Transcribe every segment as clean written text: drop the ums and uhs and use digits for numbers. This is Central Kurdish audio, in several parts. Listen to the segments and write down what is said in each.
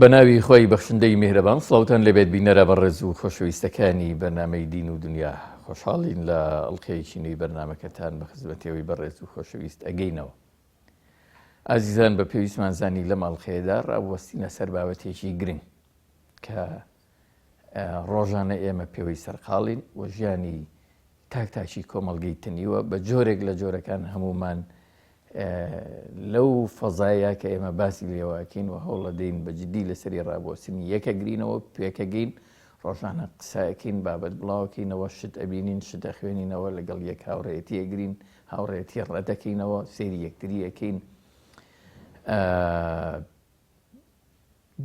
بەناوی خۆی بەخشندەی میهرەبان سڵاوتان لەبێت بینەرە بەڕێز و خۆشەویستەکانی بەرنامەی دین و دنیا خۆشحاڵین لە ئەڵقەیەکی نوێی بەرنامەکەتان بە خزمەتەوەی بەڕێز و خۆشەویست ئەگەینەوە. ئازیزان بە پێویستمان زانی لەم ئەڵقەیەدا ڕابوەستینە سەر بابەتێکی گرنگ کە ڕۆژانە ئێمە پێوەی سەرقاڵین و ژیانی تاکتاکی کۆمەڵگەی تنیوە بە جۆرێک لە جۆرەکان هەمومان لەو فەزایە کە ئێمە باسی لێواکەین و هەوڵ دەین بەجددی لەسەری ڕابۆسنی یەکەگرینەوە پێکەگەین ڕۆژانە قسایەکەین بابەت بڵاوکەینەوە شت ئەبینین شت ئەخوێنینەوە لەگەڵ یەک هاوڕێتی ئەگرین هاوڕێتی ڕەتەکەینەوە سێری یەکتری ئەەکەین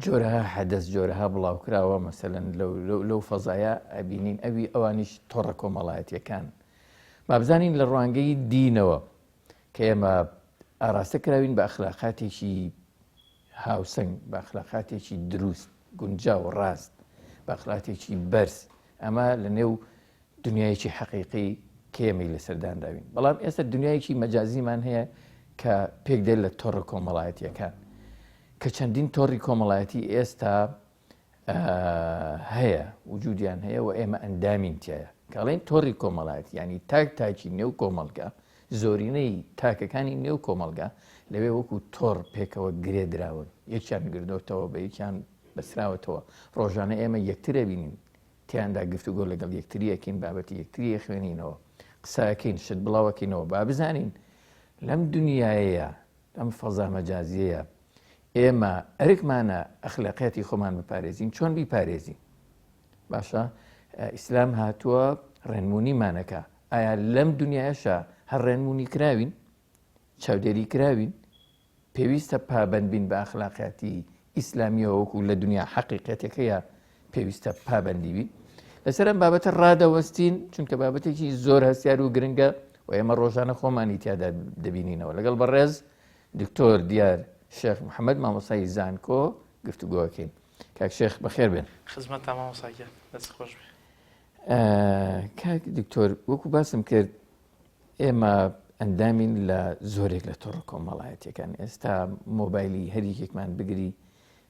جۆرەها حەدەس جۆرەها بڵاوکراوە مەسەلەن لەو فەزایە ئەبینین ئەوی ئەوانیش تۆڕە کۆمەڵایەتیەکان بابزانین لە ڕوانگەی دینەوە کە ئێمە ئاراستە کراوین بە ئەخلاقاتێکی هاوسنگ بە ئەخلاقاتێکی دروست گونجا و ڕاست بە ئەخلاقاتێکی بەرز ئەمە لە نێو دنیایەکی حەقیقی کێمەی لەسەردانراوین بەڵام ئێستا دنیایەکی مەجازیمان هەیە کە پێک دێت لە تۆڕە کۆمەڵایەتیەکان کە چەندین تۆڕی کۆمەڵایەتی ئێستا هەیە وجودیان هەیە و ئێمە ئەندامین تایە کەڵێن تۆڕی کۆمەڵایەتی ینی تاکی نێو کۆمەڵگە زۆرینەی تاکەکانی نێو کۆمەڵگا لەوێ وەکو تۆڕ پێکەوە گرێدراون یەکیان گردۆتەوە بە یەکیان بەسراوەتەوە ڕۆژانە ئێمە یەکترە بینین تیاندا گفتوگۆ لەگەڵ یەکتریەکەین بابەتی یەکتری خوێنینەوە قساکەین شت بڵاوەکەینەوە با بزانین لەم دنیاەیە لەم فەزا مەجازیەیە ئێمە ئەرکمانە ئەخلاقیەتی خۆمان بپارێزین چۆن بیپارێزین باشە ئیسلام هاتووە ڕێنمونیمانەکە ئایا لەم دنیاشە هەر ڕێنمونی کراوین چاودێری کراوین پێویستە پابند بین بە ئەخلاقیاتی ئیسلامیەوە وەکو لە دنیا حەقیقەتەکەیە پێویستە پابندی بین لەسەر ئەم بابەتە ڕادەوەستین چونکە بابەتێکی زۆر هەستیار و گرنگە و ئێمە ڕۆژانە خۆمانی تیادا دەبینینەوە لەگەڵ بەڕێز دکتۆر دیار شێخ محەممەد مامۆسای زانکۆ گفتوگۆکەین کاک شێخ بەخێر بێن خزمەت تا مامۆسایە دەست خۆش بێ. کاک دکتۆر وەکو باسم کرد ئێمە ئەندامین لە زۆرێک لە تۆڕە کۆمەڵایەتیەکان ئێستا مۆبایلی هەریەکێکمان بگری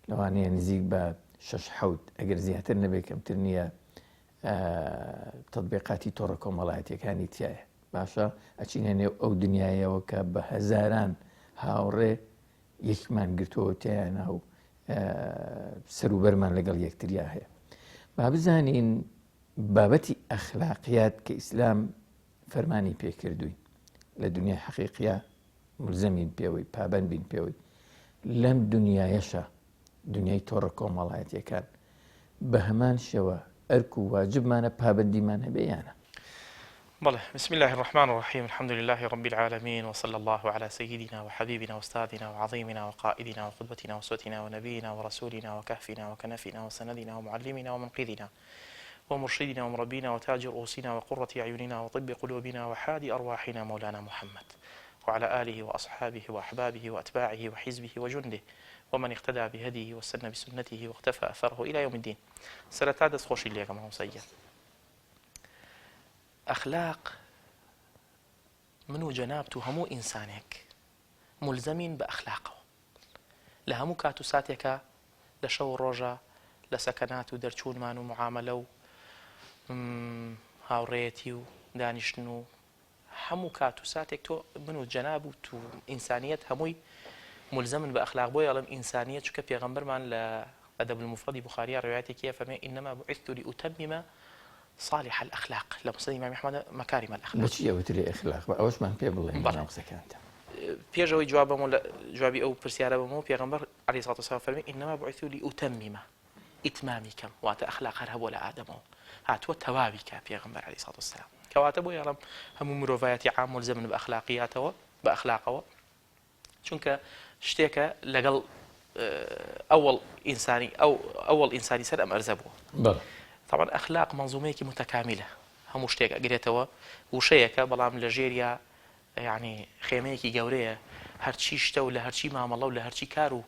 لەوانەیە نزیک بە 6 ئەگەر زیاتر نەبێت کەمتر نییە تەطبیقاتی تۆڕە کۆمەڵایەتیەکانی تایە باشە ئەچینە نێو ئەو دنیایەوە کە بە هەزاران هاوڕێ یەکمان گرتووە تایە ناو سەروبەرمان لەگەڵ یەکتریا هەیە با بزانین بابەتی ئەخلاقیات کە ئیسلام فەرمانی پێکردووی لە دنیای حەقیقیە ملزەمین پێوەی پابند بین پێوەی لەم دنیایەشە دنیای تۆڕە کۆمەڵایەتیەکان بە هەمان شێوە ئەرک و واجبمانە پابندیمان هەبێیانە. بله بسم الله الرحمن الرحيم الحمد لله رب العالمين وصلى الله على سيدنا وحبيبنا وأستاذنا وعظيمنا وقائدنا وقدوتنا وأسوتنا ونبينا ورسولنا وكهفنا وكنفنا وسندنا ومعلمنا ومنقذنا ومرشدنا ومربينا وتاج رؤوسنا وقرة أعيننا وطب قلوبنا وحادي أرواحنا مولانا محمد وعلى آله وأصحابه وأحبابه وأتباعه وحزبه وجنده ومن اقتدى بهديه واستنى بسنته واقتفى أثره إلى يوم الدين. سرتا دەست خۆشی لێکم مامۆسایە. ئەخلاق من و جەنابت و هەموو ئینسانێک ملزەمین بە ئەخلاقەوە لە هەموو کات و ساتێکە لە شەو ڕۆژە لە سەکەنات و دەرچوونمان و معاملە و هاوڕێیەتی و دانیشتن و هەموو کات و ساتێک تۆ من و جەناب و تو ئینسانیەت هەمووی ملزەمن بە ئەخلاق بۆ یاڵم ئینسانیەت چکە پێغەمبەرمان لە ئەدەب المفرد بخاري رواياتك فمن إنما بعثت لأتمم صالح الأخلاق لمسلم الإمام أحمد مكارم الأخلاق. بچی ئەوتری ئەخلاق بە ئەوەشمان پێ بڵێن بەڵام قسەکانتە. پێشەوەی جوابی ئەو پرسیارە بەمەوە پێغەمبەر عەلەیهی الصلاة والسلام فەرمی إنما بعثت لأتمم ئیتمامی کەم واتە ئەخلاق هەر هەبووە لە ئادەمەوە هاتووە تەواوی کە پێغەمبەر عەلەیهی الصلاة والسلام کەواتە بۆ یاڵم هەموو مرۆڤایەتی عام ملزەمن بە ئەخلاقیاتەوە بە ئەخلاقەوە چونکە شتێکە لەگەڵ ئەوڵ ئینسانی سەر ئەم ئەرزە بووە. طبعا ئەخلاق منزومەیەکی متەکاملە هەموو شتێک ئەگرێتەوە وشەیەکە بەڵام لە ژێریا یعنی خێمەیەکی گەورەیە هەرچی شتە و لە هەرچی مامەڵە و لە هەرچی کار و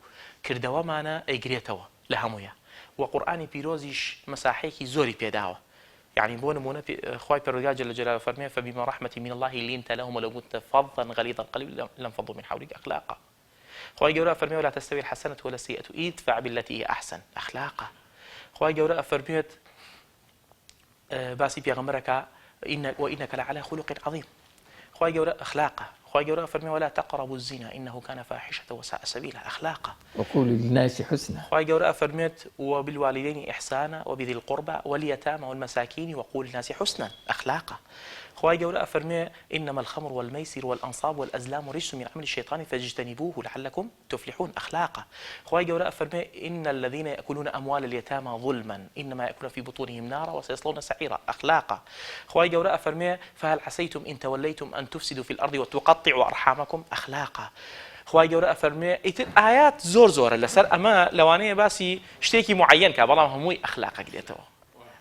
کردەوەمانە ئەیگرێتەوە لە هەموویە و قورئانی پیرۆزیش مەساحەیەکی زۆری پێداوە يعني بۆ نمونە خوای پەروەردگار جل جلاله فەرمێ فبما رحمة من الله لنت لهم ولو كنت فظا غليظ القلب لانفضوا من حولك أخلاقا خواهي جورا فرمي ولا تستوي الحسنة ولا السيئة ادفع بالتي هي أحسن أخلاقه خواهي جورا فرميت باسي بيغمرك وإنك لعلى خلق عظيم خواهي جورا أخلاقه خواهي جورا فرمي ولا تقربوا الزنا إنه كان فاحشة وساء سبيلا أخلاقه وقول للناس حسنا خواهي جورا فرميت وبالوالدين إحسانا وبذي القربى واليتامى والمساكين وقول للناس حسنا أخلاقه خواهي جورا فرمي إنما الخمر والميسر والأنصاب والأزلام رجس من عمل الشيطان فاجتنبوه لعلكم تفلحون أخلاقه خواهي جورا فرمي إن الذين يأكلون أموال اليتامى ظلما إنما يأكلون في بطونهم نارا وسيصلون سعيرا أخلاقه خواهي جورا فرمي فهل عسيتم إن توليتم أن تفسدوا في الأرض وتقطعوا أرحامكم أخلاقه خواهي جورا فرمي آيات زور لسر أما لوانية باسي اشتيكي معين كابلا هموي أخلاقك ديتو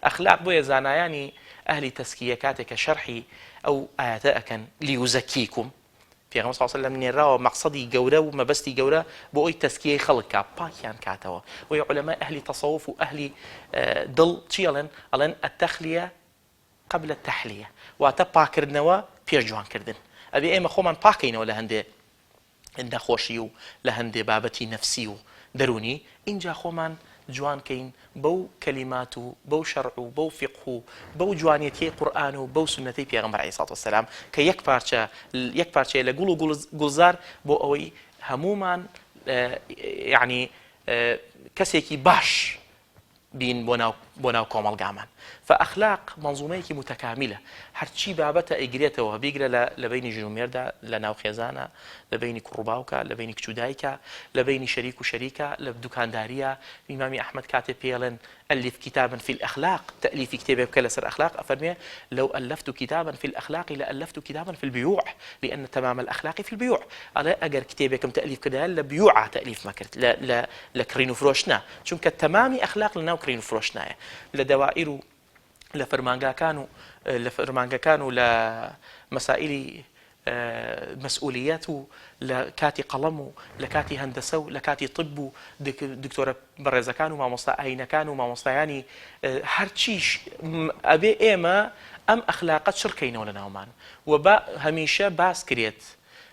أخلاق بويا زانایانی أهل تزكية كاتك شرحي أو آياتك ليزكيكم في غمصة صلى الله عليه وسلم نرى مقصدي جورا وما بستي جورا بقول تزكية خلق باكيان كاتوا ويا علماء أهل تصوف وأهل ضل تشيلن ألن التخلية قبل التحلية وأتبع كردنوا بيرجوان كردن أبي إما خومن باكين ولا هندي عند خوشيو لهندي بابتي نفسيو دروني إنجا خومن جوان كين بو كلماتو بو شرعو بو فقهو بو جوانيتي قرآنو بو سنتي بيغمبر عليه الصلاة والسلام كي يك بارچه لقولو قلزار بو اوي همومان يعني كسيكي باش بين بوناو كومال قامان فأخلاق منظوميك متكاملة هرچی بابتا اجريته بيجرى لبين جنوميردا لناو خيزانا لبين كرباوكا لبين كجودايكا لبين شريك وشريكة لبدكانداريا الإمام أحمد كاتب بيلن ألف كتابا في الأخلاق تأليف كتابه بكلسر أخلاق أفرمي لو ألفت كتابا في الأخلاق لألفت كتابا في البيوع لأن تمام الأخلاق في البيوع ألا أجر كتابه كم تأليف كده لبيوع تأليف ما كرت لا لكرينو فروشنا شو كتمام أخلاق لنا وكرينو فروشنا لدوائر لفرمانجا كانوا لمسائل مسؤولياته لكاتي قلمو لكاتي هندسو لكاتي طبو دكتورة برزا كانوا ما مصطا أين كانوا ما مصطا يعني هرشيش أبي إيما أم أخلاقات شركين ولا نومان وبا هميشة باس كريت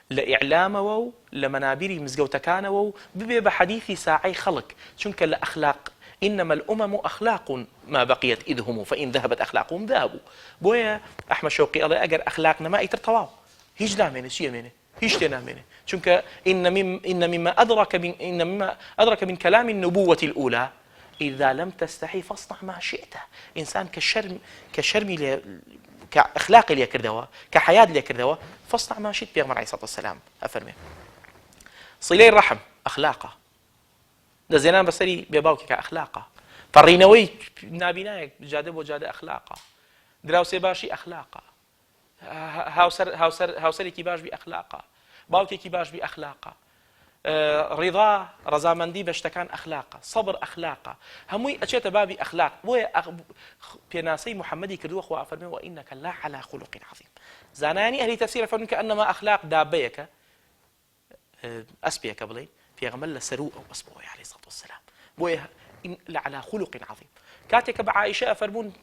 لإعلامه لمنابري مزجوتكانه ببي بحديثي ساعي خلق شنك الأخلاق إنما الأمم أخلاق ما بقيت إذ هم فإن ذهبت أخلاقهم ذهبوا بويا أحمد شوقي الله أجر أخلاقنا ما يترتواو هيج نامنه شيء منه هيج تنامنه شنك إن مما أدرك من كلام النبوة الأولى إذا لم تستحي فاصنع ما شئت إنسان كشرم كأخلاق اللي يكردوا كحياة اللي يكردوا فاصنع ما شئت بيغمر عليه الصلاة والسلام أفرمي صلة الرحم أخلاقه دزينان بسري بيباوكي كأخلاقه فرينوي نابينايك جادة وجادة أخلاقه دراوسي باشي أخلاقه هاوسري كيباش بأخلاقه باوكي كيباش بأخلاقه رضا رزامندي بشتكان أخلاقه صبر أخلاقه هموي أشياء بابي أخلاق بيناسي محمدي كردو أخوة فرمي وإنك لا على خلق عظيم زاناني أهلي تفسير فرمي كأنما أخلاق دابيك أسبيك بلي في غمل سروء أو أسبوعي عليه الصلاة والسلام بويا لعلى خلق عظيم كاتك بعائشة فرمون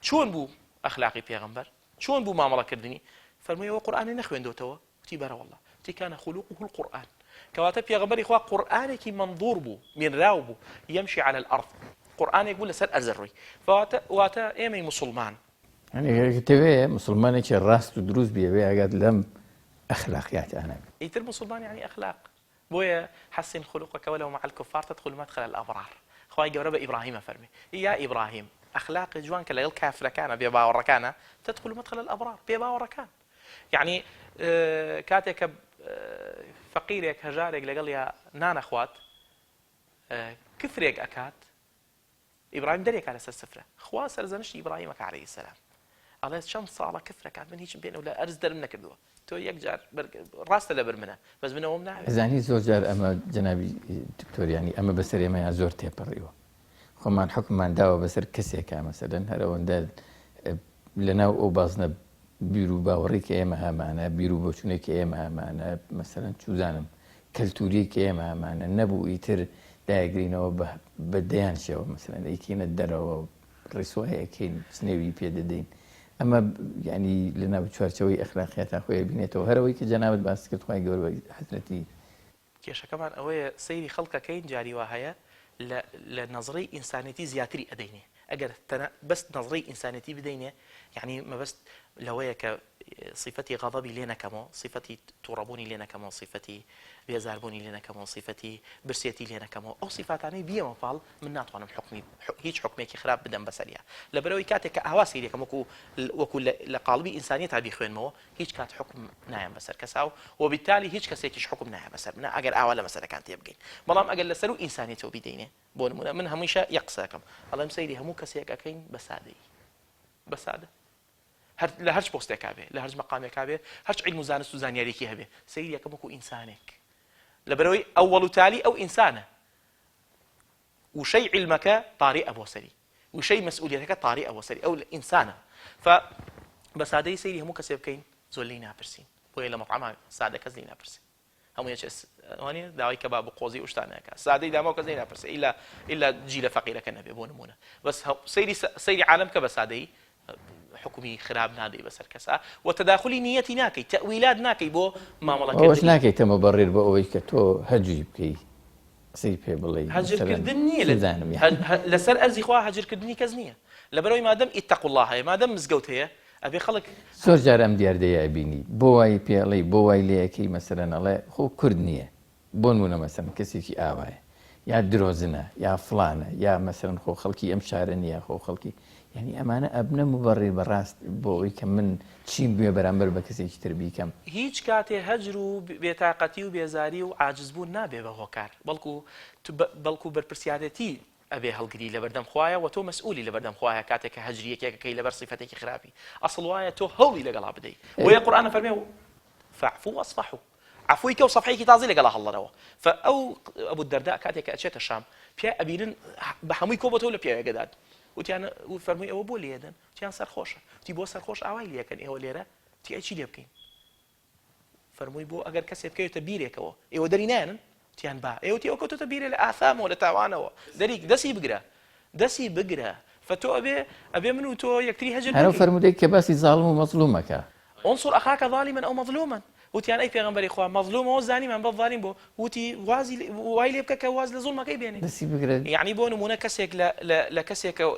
شون بو أخلاقي في غمبر شون بو معاملة كردني فرمي وقرآن نخوين دوتوا تبارا والله كان خلقه القرآن كواتب في غمبر إخوة قرآنك منظور بو من راوبو يمشي على الأرض قرآن يقول لسر أزري فواتا إيمي مسلمان يعني كتبه مسلمانك الراس تدروس بيه قد لم أخلاقيات أنا يتر مسلمان يعني أخلاق بويا حسن خلقك ولو مع الكفار تدخل مدخل الأبرار خواهي جورب إبراهيم فرمي يا إبراهيم أخلاق جوانك لغل كافر كان بيبا وركانا تدخل مدخل الأبرار بيبا وركان يعني كاتك فقيرك هجارك لقال يا نانا أخوات كفريك أكات إبراهيم دريك على السفرة خوا سرزنش إبراهيمك عليه السلام الله شنط صالة كفرك من هيش بين ولا أرز در منك دوا تو يكجار راس لبر منه بس منه هم نعم زاني زور جار أما جنابي دكتور يعني أما بسر ما يزور تبريو خمان حكم من داوا بسر كسي كا مثلا هرون دال لنا وبازنا بيرو باوريك إيمها معنا بيرو بوشونيك إيمها معنا مثلا شو زانم كلتوريك إيمها معنا نبو يتر دايقرينو بديان شو مثلا يكين الدرو الرسوة يكين سنوي بيددين أما يعني لنا بتشوار شوي أخلاقيات أخوي بينته وهروي كجنابة بس كنت خوي جور حسنتي کێشەکەمان ئەوەیە سەیری خەڵکەکەین جاری وا هەیە لە نەزڕەی ئینسانێتی زیاتری ئەدەینێ ئەگەر بەست نەزڕەی ئینسانێتی بدەینێ یعنی مەبەست لەوەیە کە صفەتی غەضەبی لێ نەکەمەوە صفەتی تووڕەبوونی لێ نەکەمەوە صفەتی بێزاربوونی لێ نەکەمەوە صفەتی برسێتی لێ نەکەمەوە ئەو صفاتانەی بیەوە پاڵ من ناتوانم هیچ حکمێکی خراپ بدەم بەسەریا لەبەرەوەی کاتێک کە ئاوا سەیرێکم وەکو لە قاڵبی ئینسانیەت تا بیخوێنمەوە هیچ کات حکم نایەم بەسەر کەسا و وبالتالي هیچ کەسێکیش حکم نایە بەسەر منە ئەگەر ئاوا لە مەسەلەکان تێ بگەین بەڵام ئەگەر لەسەر و ئینسانیەتەوە بیدەینێ بۆ نمونە من هەمیشە یەک قسەکەم ئەڵێم سەیری هەموو کەسێک ئەکەین بە سادەیی بە سادە لە هەرچ پۆستێکا بێ لە هەرچ مەقامێکا بێ هەرچ عیلم و زانست و زانیاریەکی هەبێ سەیری یەکەم وەکو ئینسانێک لەبەرەوەی ئەوەڵ و تالی ئەو ئینسانە وشەی عیلمەکە طاری ئەبۆ سەری وشەی مەسئولیەتەکە طاری ئەبۆ سەری ئەو ئینسانە بە سادەی سەیری هەموو کەسێ بکەین زۆر لی ناپرسین بۆیە لە مەطعەما سادە کەس لی ناپرسین هەموو یەکێوانێ داوای کە با بقۆزی شتانەکە سادەی داماوە کەس لی ناپرسێ ئیلا جیلە فەقیرەکە نەبێ بۆ نمونە بەس سەیری عالەم کە بە سادەی حکمی خراب نادەی بەسەر کەسا و تەداخلی نیەتی ناکەی تەویلات ناکەی بۆ مامەڵەکە ئەوەش ناکەیتەمە بەڕێر بە ئەوەی کە تۆ هەجوی بکەی قسەی پێ بڵێ هەجرکردن نییە لەسەر ئەرزی خوا هەجرکردنی کەس نییە لەبەرەوەی مادەم ئیتەقوا الله هەیە مادەم مزگەوت هەیە ئەبێ خەڵک زۆر جار ئەم دیاردەیە بینی بۆ وای پێڵێ بۆ وای لەیەکەی مەسەرەن ئەڵێ خۆ کورد نییە بۆ نمونە مەسەرەن کەسێکی ئاوایە یا درۆزنە یا فڵانە یا مەسەرەن خۆ خەڵکی ئەم شارە نییە خۆ خەڵکی یعنی ئەمانە ئەبنە مبەڕێ بەڕاست بۆ ئەوی کە من چیم بوێ بەرامبەر بە کەسێکی تر بیکەم هیچ کاتێ هەجر و بێتاقەتی و بێزاری و عاجزبوون نابێ بە هۆکار بەڵکو بەرپرسیارەتی ئەبێ هەڵگری لە بەردەم خوایە و تۆ مەسئولی لە بەردەم خوایە کاتێک کە هەجریەکێکەکەی لەبەر صیفەتێکی خراپی ئەسڵ وایە تۆ هەوڵی لەگەڵا بدەیت وەیە قورئانە فەرمێ فاعفوا واصفحوا عفوی کە و صفحەیەکی تازی لەگەڵا هەڵدەرەوە فەو ئەبوو دەردە کاتێک کە ئەچێتە شام پێ ئەبینن بە هەمووی کۆبەتەوە لە پیاوێگەدات وتیان فەرمووی ئەوە بۆ لێدەن وتیان سەرخۆشە تی بۆ سەرخۆش ئاوای لێکەن ئێوە لێرە تی ئەی چی لێ بکەین فەرمووی بۆ ئەگەر کەسێ بکەوێتە بیرێکەوە ئێوە دەری نایەنن تیان با ئێوە تی ئەو کەوتۆتە بیرێ لە ئاثامەوە لە تاوانەوە دەری دەسی بگرە فتۆ ئەبێ من و تۆ یەکتری هەجر هەرو فەرمودەی کە باسی زاڵم و مەظلومەکە انصر أخاك ظالما أو مظلوما وتیان ئەی پێغەمبەری خوا مەظلومەوە زانیمان بە ظالم بۆ وتی وای لێ بکە کە واز لە زوڵمەکەی بێنێ دەسی بگرێت یعنی بۆ نمونە کەسێک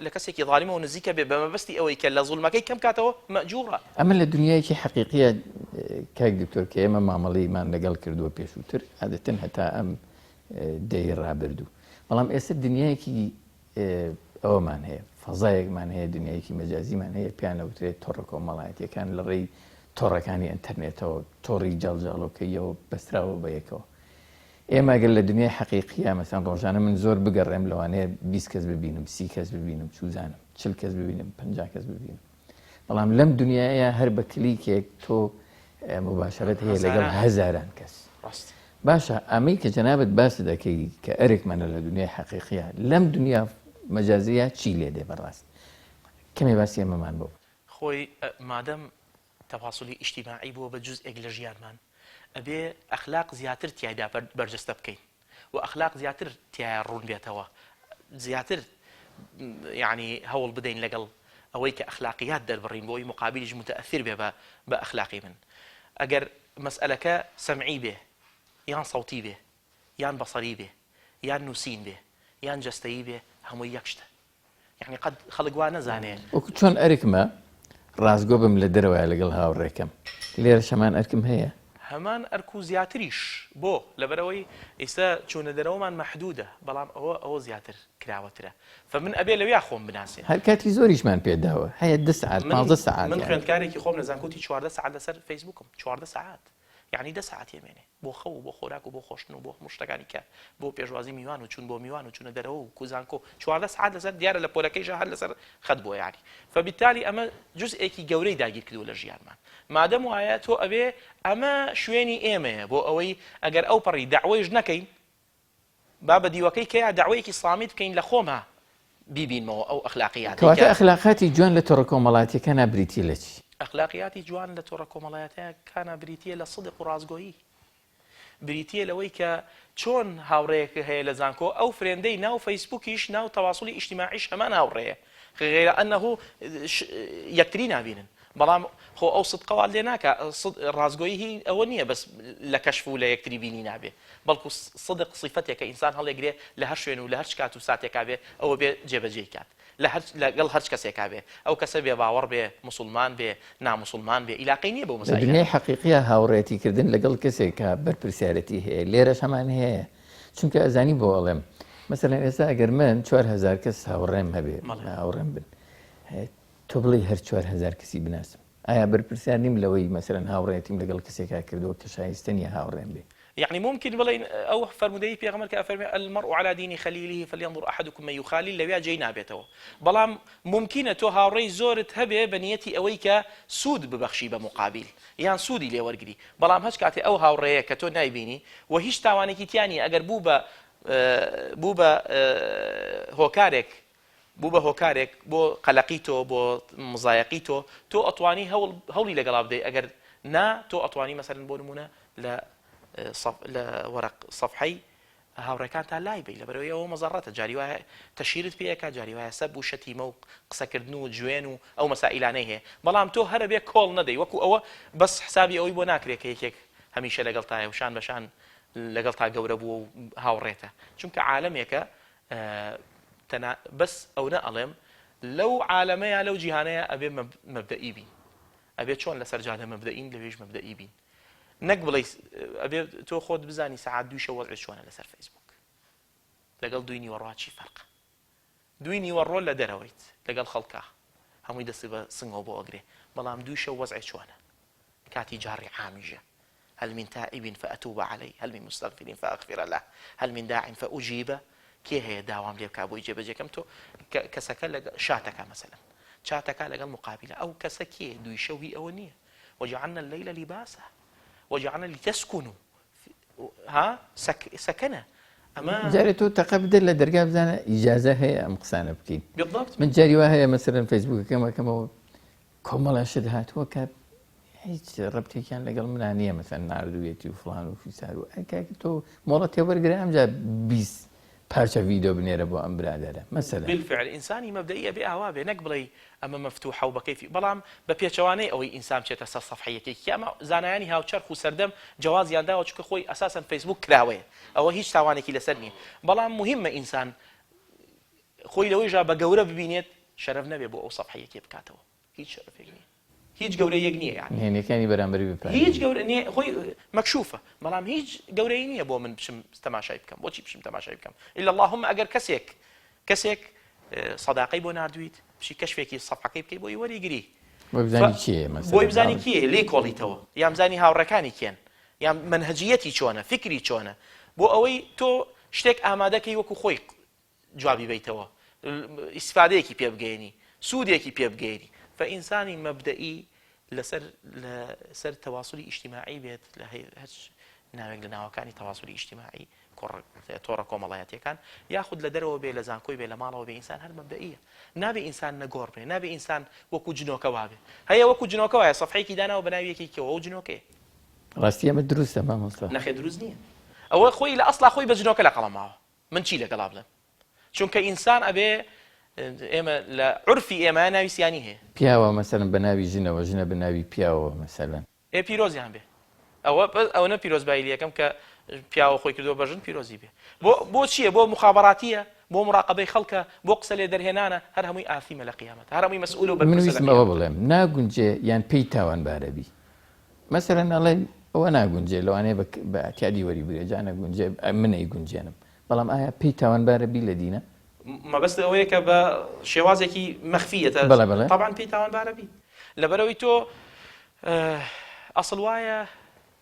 لە کەسێکی ظالمەوە نزیکە بێ بەمەبەستی ئەوەی کە لە زوڵمەکەی کەم کاتەوە مەجوورە ئەمە لە دنیایەکی حەقیقیە کاک دکتۆر کە ئێمە مامەڵەیمان لەگەڵ کردووە پێشووتر عادەتەن هەتا ئەم دەی ڕابردوو بەڵام ئێستا دنیایەکی ئەوەمان هەیە فەزایەکمان هەیە دنیایەکی مەجازیمان هەیە پیان ئەوترێت تۆڕە کۆمەڵایەتیەکان لە ڕێی تۆڕەکانی ئینتەرنێتەوە تۆڕی جاڵجاڵۆکەیەوە بەستراوە بەیەکەوە ئێمە گەر لە دنیای حەقیقیە مەسەڵەن ڕۆژانە من زۆر بگەڕێم لەوانەیە 20 کەس ببینم 30 کەس ببینم چوزانم 40 کەس ببینم 50 کەس ببینم بەڵام لەم دنیاە هەر بە کلیکێک تۆ مباشرەت هەیە لەگەڵ هەزاران کەس باشە ئەمەی کە جەنابەت باس دەکەی کە ئەرێکمانە لە دنیای حەقیقیە لەم دنیا مەجازیە چی لێ دێ بەڕاست کەمێ باسی ئەمەمان بۆ خۆی مادەم تەفاسولی ئیجتیماعی بووە بە جوزئێک لە ژیانمان ئەبێ ئەخلاق زیاتر تیایدا بەرجەستە بکەین و ئەخلاق زیاتر تیایە ڕوون بێتەوە زیاتر یعنی هەوڵ بدەین لەگەڵ ئەوەی کە ئەخلاقیات دەربڕین بۆی مقابلیش متەئثر بێ بە ئەخلاقی من ئەگەر مەسئلەکە سەمعی بێ یان سەوتی بێ یان بەسەری بێ یان نووسین بێ یان جەستەیی بێ هەمووی یەک شتە یعنی قەت خەڵک وا نەزانێ وەکو چۆن ئەرکمە ڕازگۆ بم لە دەرەوەیە لەگەڵ هاوڕێکم لێرە شەمان ئەرکم هەیە هەمان ئەرک و زیاتریش بۆ لەبەرەوەی ئێستا چوونە دەرەوەمان مەحدودە بەڵام ئەوە زیاتر کراوەترە فمن ئەبێ لەویا خۆم بناسێ هەر کاتی زۆریشمان پێداوە هەیە 10 ساعت 15 ساعت من خوێندکارێکی خۆم نەزانکوتی 14 ساعت لەسەر فەیسبووکم 14 ساعت یعنی 10 ساعت یێمێنێ بۆ خەو و بۆ خۆراک و بۆ خۆشتن و بۆ هەموو شتەکانی کە بۆ پێشوازی میوان و چوون بۆ میوان و چوونە دەرەوە و کوزانکۆ 14 ساعت لەسەر دیارە لە پۆلەکەیشە هەر لەسەر خەت بۆ یاری فبالتالي ئەمە جزئێکی گەورەی داگیر کردووە لە ژیانمان مادەم وایە تۆ ئەبێ ئەمە شوێنی ئێمەیە بۆ ئەوەی ئەگەر ئەو پەڕی داوایش نەکەین با بە دیوەکەی کەیە داوایەکی سڵامیت بکەین لە خۆمە بیبینمەوە ئەو ئەخلاقیات کەواتە ئەخلاقاتی جوان لە تۆڕە کۆمەڵاتیەکە نابریتیە لە چی ئەخلاقیاتی جوان لە تۆڕە کۆمەڵایەتەکانە بریتیە لە صدق و ڕازگۆیی بریتیە لەوەی کە چۆن هاوڕێیەک هەیە لە زانکۆ ئەو فرێندەی ناو فەیسبووکیش ناو تەواصلی ئیجتیماعیش هەمان هاوڕێیە غێرە ئەنەهو یەکتری نابینن بەڵام خۆ ئەو سدقەوە لێ ناکە ڕازگۆیی هی ئەوە نییە بەس لە کەشف و لە یەکتری بینی نابێ بەڵکو صدق صفەتێکە ئینسان هەڵێگرێ لە هەر شوێن و لە هەر کات و ساتێکا بێ ئەوە بێ جێبەجێ کات لەگەڵ هەر کەسێکا بێ ئەو کەسە بێ باوەڕ بێ مسلمان بێ نامسلمان بێ عیلاقی نییە بۆ مەسائل دنیای حەقیقیە هاوڕێتیکردن لەگەڵ کەسێکە بەرپرسیارەتی هەیە لێرەش هەمان هەیە چونکە ئەزانی بۆ ئەڵێم مەسەلەن ئێستا ئەگەر من 4000 کەس هاوڕێم هەبێ هاوڕێم بن تۆ بڵێ هەر 4000 کەسی بناسم ئایا بەرپرسیار نیم لەوەی مەسەلەن هاوڕێتیم لەگەڵ کەسێکا کردەوە کە شایستە نیە هاوڕێم بێ يعني ممكن بلين او فرمودي في غمر كافرمي المرء على دين خليله فلينظر احدكم من يخالي لو جينا بيته بلام ممكن تو هاوري زورت هبه بنيتي اويك سود ببخشي بمقابل يعني سودي لي ورقدي بلام هش كاتي او هاوري كتو نايبيني وهيش تاواني كيتياني اگر بوبا هۆکارێک بۆ قەلەقیتۆ بۆ مزایقیتۆ تۆ ئەتوانی هەوڵی لەگەڵا بدەیت ئەگەر نا تۆ ئەتوانی مەسەرن بۆ نمونە لە وەرەق سەفحەی هاوڕێکان تا لای بی لەبەرەوەی ئەوە مەزەڕەتە جاری وایە تەشیرت پێیەکە جاری وایە سەب و شەتیمە و قسەکردن و جوێن و ئەو مەسائیلانەی هەیە بەڵام تۆ هەرە بێ کۆڵ نەدەی وەکو ئەوە بەس حسابی ئەوەی بۆ ناکرێت کە یەکێک هەمیشە لەگەڵ تایە و شان بەشان لەگەڵ تا گەورە بووە و هاوڕێتە چونکە عالەمێکە بەس ئەو نە ئەڵێم لەو عالەمەیە لەو جیهانەیە ئەبێ مەبدەئی بین ئەبێ چۆن لەسەر جادە مەبدەئین لەوێژ مەبدەئی بین نەک بڵێ ئەبێ تۆ خۆت بزانی سەعات دوی شەو وەضعت چۆنە لەسەر فەیسبوک لەگەڵ دوی نیوەڕۆ چی فەرقە دوی نیوەڕۆ لە دەرەوەیت لەگەڵ خەڵکا هەمووی دەستی بە سنگەوە بۆ ئەگرێ بەڵام دوی شەو وەضعت چۆنە کاتی جاری عامیژە هل من تائب فأتوب عليه هل من مستغفر فأغفر له هل من داع فأجيبه کێ هەیە داوام لێ بکا بۆی جێبەجێکەم تۆ کەسەکە شاتەکە مەسەلەن چاتەکە لەگەڵ مقابلە ئەو کەسە کێ دوی شەوی ئەوە نییە وجعلنا الليل لباسا وجعلنا لتسكنوا ها سكنة أما جاري تو تقبل لا درجة بزانا إجازة هي أم قسانة بكين بالضبط من جاري وهي مثلا فيسبوك كما كمال شدهات وكاب هیچ ربطێکیان لەگەڵ منانە مثلا نردویەتی و فلان و فیسار و تۆ مۆڵەت تێوەرگرە ئەمجا 20 پارچە ڤیدیۆ بنێرە بۆ ئەم برادەرە مەسەلەن بالفعل ئینسانی مەبدەئی ئەبێ ئاوا بێ نەک بڵێ ئەمە مەفتوحە و بەکەیفی بەڵام بە پێچەوانەی ئەوەی ئینسان بچێتە سەر سەفحەیەکێکی ئەمە زانایانی هاوچەرخ و سەردەم جوازیان داوە چونکە خۆی ئەساسەن فەیسبوک کراوەیە ئەوە هیچ تاوانێکی لەسەر نییە بەڵام مهمە ئینسان خۆی لەوەیژا بە گەورە ببینێت شەرەف نەبێ بۆ ئەو سەفحەیەکێ بکاتەوە هیچ شەرەفێک نییە هیچ گەورەیەک نییە یعنی هێنەکانی بەرامبەری بپرا هیچ گەورە نییە خۆی مەکشوفە بەڵام هیچ گەورەی نییە بۆ من بچم تەماشای بکەم بۆچی بچم تەماشای بکەم ئیلا اللهم ئەگەر کەسێک سەداقەی بۆ نردویت بچی کەشفێکی سەفحەکەی بکەی بۆی وەریگری بۆی بزانی کێیە مەسەلەن بۆی بزانی کێیە لێی کۆڵیتەوە یان بزانی هاوڕەکانی کێن یان منهجیەتی چۆنە فکری چۆنە بۆ ئەوەی تۆ شتێک ئامادەکەی وەکو خۆی جوابی بیتەوە ئیسفادەیەکی پێ بگەێنی سوودێکی پێ بگەێنی فئینسانی مەبدەئی لەسەر تەواصلی ئیجتیماعی بێت لە هەچ ناوێک لە ناوەکانی تەواصلی ئیجتیماعی تۆڕە کۆمەڵایەتیەکان یاخود لە دەرەوە بێ لە زانکۆی بێ لە ماڵەوە بێ ئینسان هەر مەبدەئیە نابێ ئینسان نەگۆڕ بێ نابێ ئینسان وەکو جنۆکە وابێ هەیە وەکو جنۆکە وایە سەفحەیەکی داناوە بە ناوی یەکێکەوە ئەو جنۆکەیە ڕاستی ئەمە دروستە مامۆستا نەخێ دروست نییە ئەوە خۆی لە ئەسڵا خۆی بە جنۆکە لە قەڵەماوە من چی لەگەڵا بڵێم چونکە ئینسان ئەبێ ئێمە لە عورفی ئێمە ناوی سیانی هەیە پیاوە مەسەلەن بە ناوی ژنەوە ژنە بە ناوی پیاوە مەسەلەن پیرۆزیان بێ ئەوە نە پیرۆزبایی یەکەم کە پیاوە خۆی کردووە بە ژن پیرۆزی بێ بۆ چییە بۆ مخابەراتیە بۆ مراقبەی خەڵکە بۆ قسە لێ دەرهێنانە هەر هەمووی ئافیمە لە قیامەت هەر هەمووی مەسئول و من ویستمەوە بڵێم ناگونجێ یان پێی تاوانبارە بی مەسەلەن ئەڵێ ئەوە ناگونجێ لەوانەیە بە ئەتیادی وەریبرێ جا نەگونجێ من ئەیگونجێنم بەڵام ئایا پێی تاوانبارە بی لە دینە مەبەست ئەوەیە کە بە شێوازێکی مەخفیەتە طبعاً پێی تاوانبارە بی لەبەرەوەی تۆ أصل وايا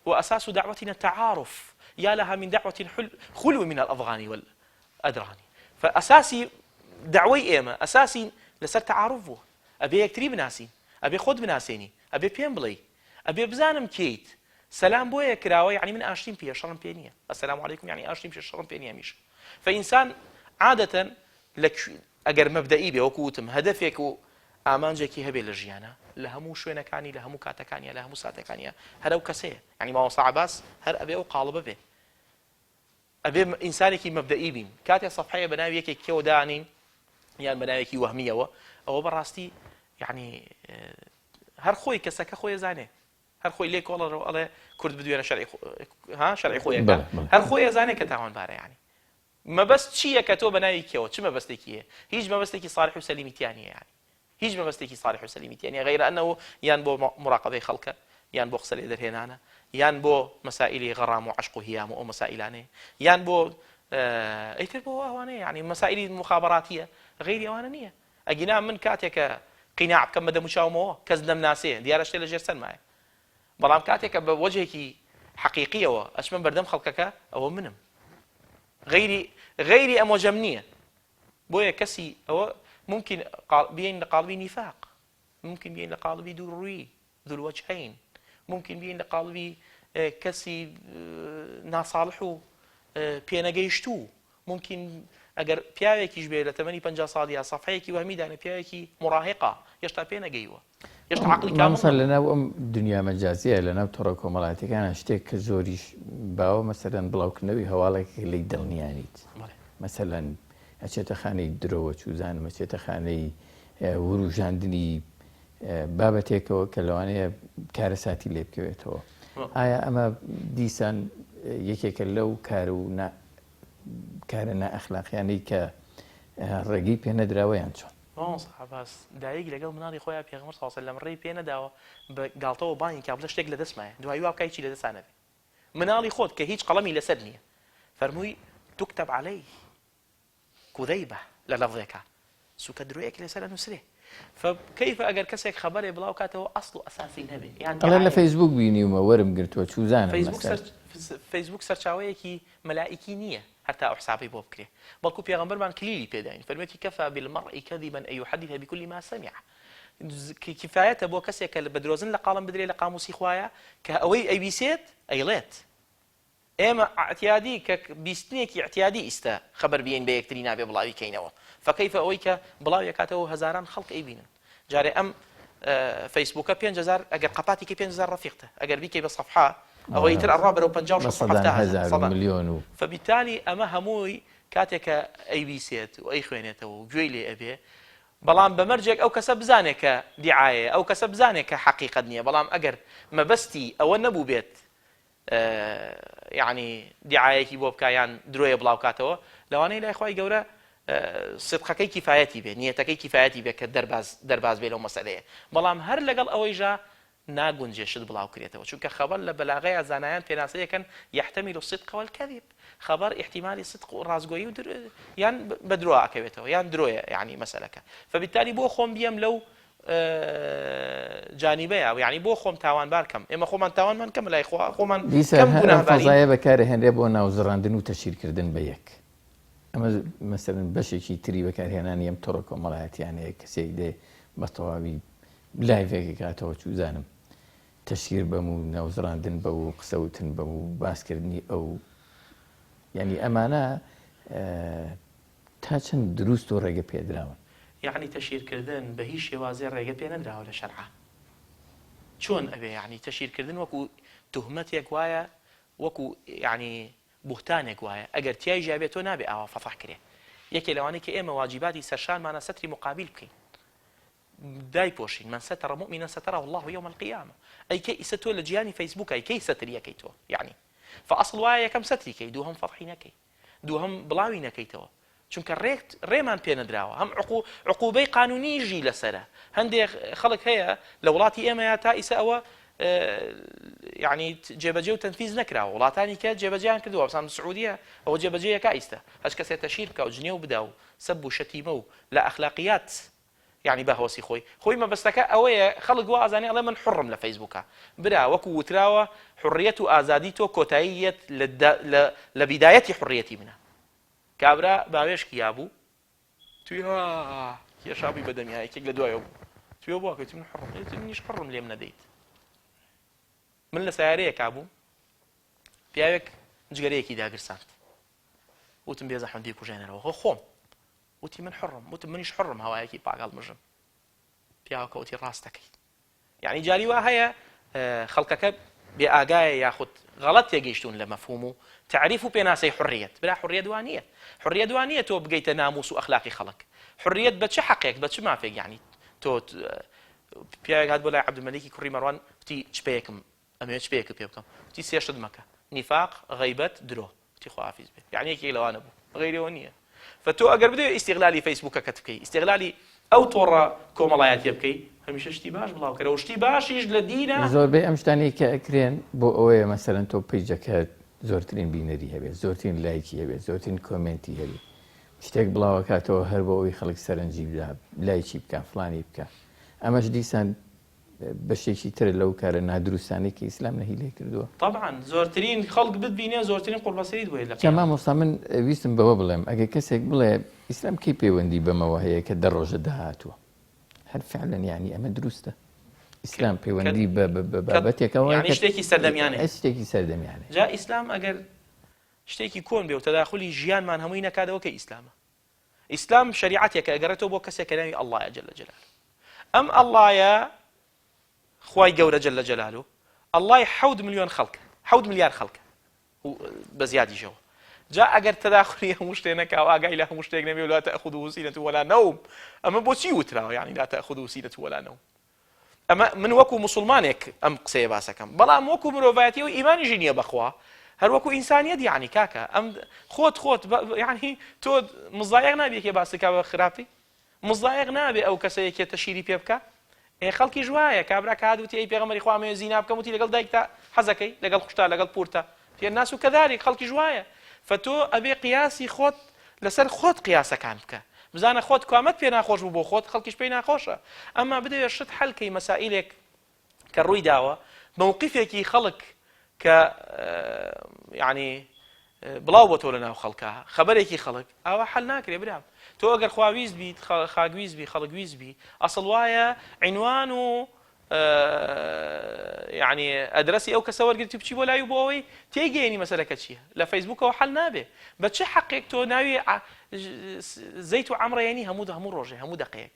وأساس دعوتنا التعارف يا لها من دعوة خلو من الأضغان والأدران فأساسي دعوي إيما أساسي لسر تعارفه أبي يكتري بناسين أبي خود بناسيني أبي بيان بلي أبي بزانم كيت سلام بويا كراوي يعني من آشتين بيا شرم بينيا السلام عليكم يعني آشتين بيا شرم بينيا ميش فإنسان عادة لك أجر مبدئي بي وكوتم هدفك ئامانجێکی هەبێ لە ژیانە لە هەموو شوێنەکانی لە هەموو کاتەکانیە لە هەموو ساتەکانیە هەر ئەو کەسەیە یعنی مامۆستا عەباس هەر ئەبێ ئەو قاڵبە بێ ئەبێ ئینسانێکی مەبدەئی بین کاتێ سەفحەیە بە ناوی یەکێکەوە دانین یان بە ناوێکی وەهمیەوە ئەوە بەڕاستی یعنی هەر خۆی کەسەکە خۆی زانێ هەر خۆی لێ کۆڵەڕەوە ئەڵێ کورد بدوێنە شەرعی خۆیەکە هەر خۆی زانێ کە تاوانبارە یعنی مەبەست چییە کە تۆ بە ناوی کێوە چ مەبەستێکیە هیچ مەبەستێکی صالح و سەلیمیتیانە یعنی هیچ مەبەستێکی صالح و سەلیمیتیانە غەیرە ئەنەوە یان بۆ مراقبەی خەڵکە یان بۆ قسە لێ دەرهێنانە یان بۆ مەسائلی غەڕام و عشق و هیام و ئەو مەسائلانەیە یان بۆ ئەیتر بۆ ئەوانەیە یعنی مەسائلی مخابراتیە غەیری ئەوانە نییە ئەگینا من کاتێکە قیناع بکەم بە دەموچاومەوە کەس دەمناسێ دیارە شتێ لەژێر سەرمایە بەڵام کاتێکە بە وەجهێکی حەقیقیەوە ئەچمە بەردەم خەڵکەکە ئەوە منم غەیری ئەمە جەم نییە بۆیە کەسی ئەوە ممكن بين لقالبي نفاق ممكن بين لقالبي دوروي ذو الوجهين ممكن بين لقالبي كسي ناصالحو بيناگەیشتو ممكن ئەگەر پیاوێکیش بێ لە تەمەنی 50 ساڵیە سەفحەیەکی وهمیدانە پیاوێکی مراهقە هێشتا پێنەگەیوە هێشتا عەقڵی کامل لەناو ئەم دنیا مەجازیە لەناو تۆڕە کۆمەڵایەتیەکانە شتێک کە زۆریش باوە مەسەلەن بڵاوکردنەوەی هەواڵێکی لی دڵنیانیت مەسەلەن ئەچێتە خانەی درۆوە چوزانم ئەچێتە خانەی وروژاندنی بابەتێکەوە کە لەوانەیە کارە ساتی لێ بکەوێتەوە ئایا ئەمە دیسان یەکێکە لەو کارە نائەخلاقیانەی کە ڕێگەی پێ نەدراوەیان چۆن باس دایک لەگەڵ مناڵی خۆیان پێغەمبەر صلی الله علیه و سلم ڕێی پێ نەداوە بە گاڵتەوە بانی کابلە شتێک لە دەستمایە دوای وا بکای چی لە دەستانە بێ مناڵی خۆت کە هیچ قەڵەمی لەسەر نییە فەرمووی تكتب عليه كذيبة للفظك سوك درويك لسلا نسري فكيف اگر كسك خبر بلاو كاته اصل اساسي نبي يعني على فيسبوك بيني وما ورم قرتو تشوزانا فيسبوك سرچاويكي ملائكي نيه حتى او حسابي بو بكري بلكو بيغمبر مان كليلي بيداين فرميتي كفى بالمرء كذبا ان يحدث بكل ما سمع كفايته بو كسك بدروزن لقالم بدري لقاموسي خوايا كاوي اي بيسيت ايلات ئێمە اعتیادی کە بیستنێکی اعتیادی ئیستا خەبەر بێن بە یەکتری نابێ بڵاوی کەینەوە فكيف ئەوەی کە بڵاو یەکاتەوە هەزاران خەڵک ئەیبینن جارێ ئەم فەیسبووکە 5000 ئەگەر قەپاتێکی 5000 ڕەفیقتە ئەگەر بیکەی بە صەفحە ئەوەی تر ئەڕوا بەرەو 50 ملیۆن فبالتالي ئەمە هەمووی کاتێکە ئەیبیسێت و ئەی خوێنێتەوە و گوێی لێ ئەبێ بەڵام بەمەرجێک ئەو کەسە بزانێت کە دیعایە ئەو کەسە بزانێت کە حەقیقەت نییە بەڵام ئەگەر مەبەستی ئەوە نەبوو بێت يعني دعايەکی بۆ بکایان درۆیە بڵاوکاتەوە لەوانەیە لای خۆی گەورە صدقەکەی کیفایەتی بێ نیەتەکەی کیفایەتی بێ کە دەرباز بێ لەو مەسەلەیە بەڵام هەر لەگەڵ ئەوەیژا ناگونجێشت بڵاوکرێتەوە چونکە خەبەر لە بەلاغەیە زانایان پێناسەیەکەن يحتمل الصدق والكذب خبر احتمالي صدق و ڕازگۆیی و یان بە درۆ ئاکەوێتەوە یان درۆیە یعنی مەسەلەکە فبالتالي بۆ خۆم بیەم لەو جانبەیە یعنی بۆ خۆم تاوانبار کەم ئێمە خۆمان تاوانمان کەم لای خۆمان کەم گوناهباری فەزایە بەکارهێنرێ بۆ ناوزڕاندن و تەشیرکردن بە یەک ئەمە مەسەلەن بەشێکی تری بەکارهێنانی ئەم تۆڕە کۆمەڵایەتیانەیە کەسێک دێ بە تەواوی لایڤێکی کاتەوە چوزانم تەشیر بەم و ناوزڕاندن بە و قسەوتن بە و باسکردنی ئەو یعنی ئەمانە تا چەند دروست و ڕێگە پێدراون يعني تشيركردن به هیچ شێوازێ ڕێگە پێ نەدراوە لە شەرعە چۆن ئەبێ يعني تشيركردن وەکو تهمەتێک وایە وەکو يعني بوهتانێک وایە ئەگەر تیای ژابێت تۆ نابێ ئاوا فەضح کرێ یەکێ لەوانەیە کە ئێمە واجباتی سەرشانمانە سەتری مقابل بکەین دایپۆشین من ستر مؤمنا ستره الله يوم القيامة أي كي ستو لجياني فيسبوك أي كي ستري كي تو يعني فأصل وايا كم ستري كي دوهم فضحين كي دوهم بلاوين كي تو چونکە ڕێمان پێ نەدراوە هەم عقوبەی قانونیژی لەسەرە هەندێک خەڵک هەیە لە وڵاتی ئێمەیە تا ئیسا ئەوە یعنی جێبەجێ و تەنفیز نەکراوە وڵاتانی کە جێبەجێیان کردووە بەسام سعودیە ئەوە جێبەجێیەکە ئیستا هەچ کەسێک تەشیر بکە و جنێو بدا و سەب و شەتیمە و لە ئەخلاقیات يعني بەهۆسی خۆی مەبەستەکە ئەوەیە خەڵک وا ئازانێ ئەڵێ من حڕم لە فەیسبووکە برا وەکو وتراوە حڕیەت و ئازادی تۆ کۆتاییەت لە بیدایەتی حڕیەتی منە کابرا باوێشکی یابوو توی کێشابی بەدەمی یەکێک لە دوایەوە توێ بۆ کەوتی من حڕم منیش حڕم لێم نەدەیت من لە سیارەیەک بووم پیاوێک جگەرەیەکی داگرساند وتم بێ زەحمەتی کوژێنەرەوە خۆم وتی من حڕم وتم منیش حڕم هەوایەکی پاگاڵ مژم پیاوەکە وتی ڕاست دەکەیت یعنی جاری وا هەیە خەڵکەکە بێ ئاگایە یاخود غەڵەت تێگەیشتون لە مەفهوم و تعریف و پێناسەی حڕیەت برا حڕیەت وانە حڕیەت وانە تۆ بگەیتە ناموس و ئەخلاقی خەڵک حڕیەت بە چه حەقێک بە چه مافێک یعنی تۆ پیاوێک هات بۆ لای عەبدولمەلیکی کوڕی مەڕوان وتی چ پێیەکم ئەمەوێت چ پێیەکت پێ بکەم وتی سێشت مەکە نیفاق غەیبەت درۆ وتی خواحافیز بێ یعنی یەکێک لەوانە بوو غەیرەوە نییە فتۆ ئەگەر بدەوێت ئیستیغلالی فەیسبووکەکەت بکەی ئیستیغلالی ئەو تۆڕە کۆمەڵایەتیە بکەی هەمیشە شتی باش بڵاو کەرەوە شتی باشیش لە دینە زۆربەی ئەم شتانی کە ئەکرێن بۆ ئەوەیە مەسەرەن تۆ پیجەکە زۆرترین بینەری هەبێت زۆرترین لایکی هەبێت زۆرترین کۆمنتی هەبێت شتێک بڵاو کاتەوە هەر بۆ ئەوەی خەڵک سەرنجی بدا لایکی بکە فلانی بکە ئەمەش دیسان بەشێکی تر لەو کارە نادروستانێکی ئیسلام نەهی لێ کردووە طبعا زۆرترین خەڵک بتبینێ زۆرترین قوربەسەریت بۆیە لە کەما مۆستا من ویستم بەوە بڵێم ئەگەر کەسێک بڵێ ئیسلام کەی پەیوەندی بەمەوە هەیە کە 10 ڕۆژە داهاتووە هەر فعلا یعنی ئەمە دروستە ئیسلام پەیوەندی بە بابەتێکەوە یعنی شتێکی سەردەمیانەیە شتێکی سەردەمیانەیە جا ئیسلام ئەگەر شتێکی کۆن بێ و تەداخلی ژیانمان هەمووی نەکاتەوە کە ئیسلامە ئیسلام شریعەتێکە ئەگەڕێتەوە بۆ کەسێک کە ناوی ئەڵڵایە جەل جەلاله ئەم ئەڵڵایە خوای گەورە جەل جەلاله ئەڵڵای 7 ملیۆن خەڵکە 7 ملیار خەڵکە بە زیادیشەوە جا ئەگەر تەداخلی هەموو شتێک نەکا و ئاگای لە هەموو شتێک نەبێ و لا تأخذه سینة ولا نوم ئەمە بۆچی وتراوە یعنی لا تأخذه سینة ولا نوم ئەمە من وەکو مسلمانێک ئەم قسەیە باسەکەم بەڵام وەکو مرۆڤایەتی و ئیمانیشی نییە بەخوا هەر وەکو ئینسانیەت یعنی کاکە ئەم خۆت یعنی تۆ مزایەق نابێ کێ باسەکە بە خراپی مزایەق نابێ ئەو کەسەیەکێ تەشیری پێ بکە خەڵکی ژوایە کابرا کادوتی ئەی پێغەمبەری خوا مێ زینا بکەم وتی لەگەڵ دایکتا حەزەکەی لەگەڵ خوشتا لەگەڵ پورتە پێ الناس كذلك خەڵکی ژوایە فتۆ ئەبێ قیاسی خۆت لەسەر خۆت قیاسەکان بکە بزانە خۆت کوامەت پێ ناخۆش بوو بۆ خۆت خەڵکیش پێی ناخۆشە ئەمما بدەوێت شت حەلکەی مەسائلێک کە ڕووی داوە مووقفێکی خەڵک کە یعنی بڵاو بۆ تۆ لە ناو خەڵکە خەبەرێکی خەڵک ئاوا حەل ناکرێ برام تۆ ئەگەر خواویست بیت خاگویست بی خەڵکویست بی ئەسڵ وایە عنوان و يعني ئەدرەسی ئەو کەسە وەرگرتی بچی بۆ لای و بۆ ئەوەی تێگەێنی مەسەلەکە چییە لە فەیسبووکەوە حەل نابێ بە چه حەقێک تۆ ناوی زەیت و عەمڕەیەنی هەموو ڕۆژێ هەموو دقەیەک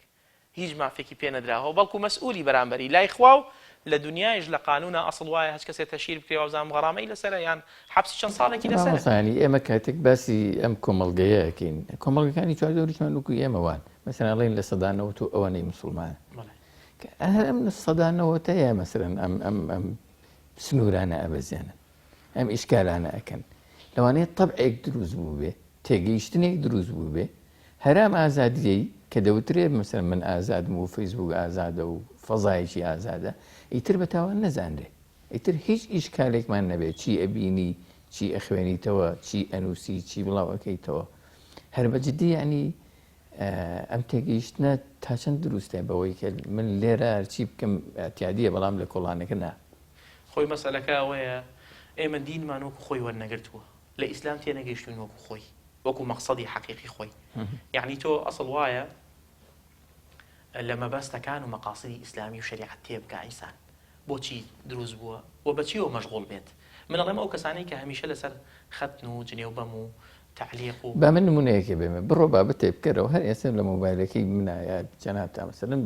هیچ مافێکی پێ نەدراوە بەڵکو مەسئولی بەرامبەری لای خوا و لە دنیایش لە قانونە ئەسڵ وایە هەچ کەسێک تەشیر بکرێەوە زانام غەرامەی لەسەرە یان حەبسی چەند ساڵێکی لەسەر مەسانی ئێمە کاتێک باسی ئەم کۆمەڵگەیەکەین کۆمەڵگەکانی چواردۆریشمان وەکو ئێمەوان مەسەن ئەڵێن لە سەدانەوە و ئەوانەی مسلمانە ئەم سەدانەوەتەیە مەسەرەن ئەم سنوورانە ئەبەزێنن ئەم ئیشکالانە ئەکەن لەوانەیە تەبعێک دروست بوو بێ تێگەیشتنێک دروست بوو بێ هەرام ئازادیەی کە دەوترێ مەسەر من ئازادم و فەیسبووک ئازادە و فەزایشی ئازادە ئیتر بە تاوان نەزانرێ ئیتر هیچ ئیشکالێکمان نەبێت چی ئەبینی چی ئەخوێنیتەوە چی ئەنووسی چی بڵاو ئەەکەیتەوە هەر بەجددی ینی ئەم تێگەیشتنە تا چەند دروستە بەوەی کە من لێرە هەرچی بکەم ئەتیادیە بەڵام لە کۆڵانەکە نا خۆی مەسەلەکە ئەوەیە ئێمە دینمان وەکو خۆی وەرنەگرتووە لە ئیسلام تێ نەگەیشتوین وەکو خۆی وەکو مەقسەدی حەقیقی خۆی یعنی تۆ ئەسڵ وایە لە مەبەستەکان و مەقاصدی ئیسلامی و شریعەت تێبگا ئینسان بۆچی دروست بووە و بەچیەوە مەشغوڵ بێت من ئەڵێم ئەو کەسانەی کە هەمیشە لەسەر خەتن و جنێوبەم و تعلیق و با من نمونەیەکێ بێمە بڕۆ بابەتێ بکەرەوە هەر ئێستا لە مۆبایلەکەی منایە جەناب تا مەسەلەن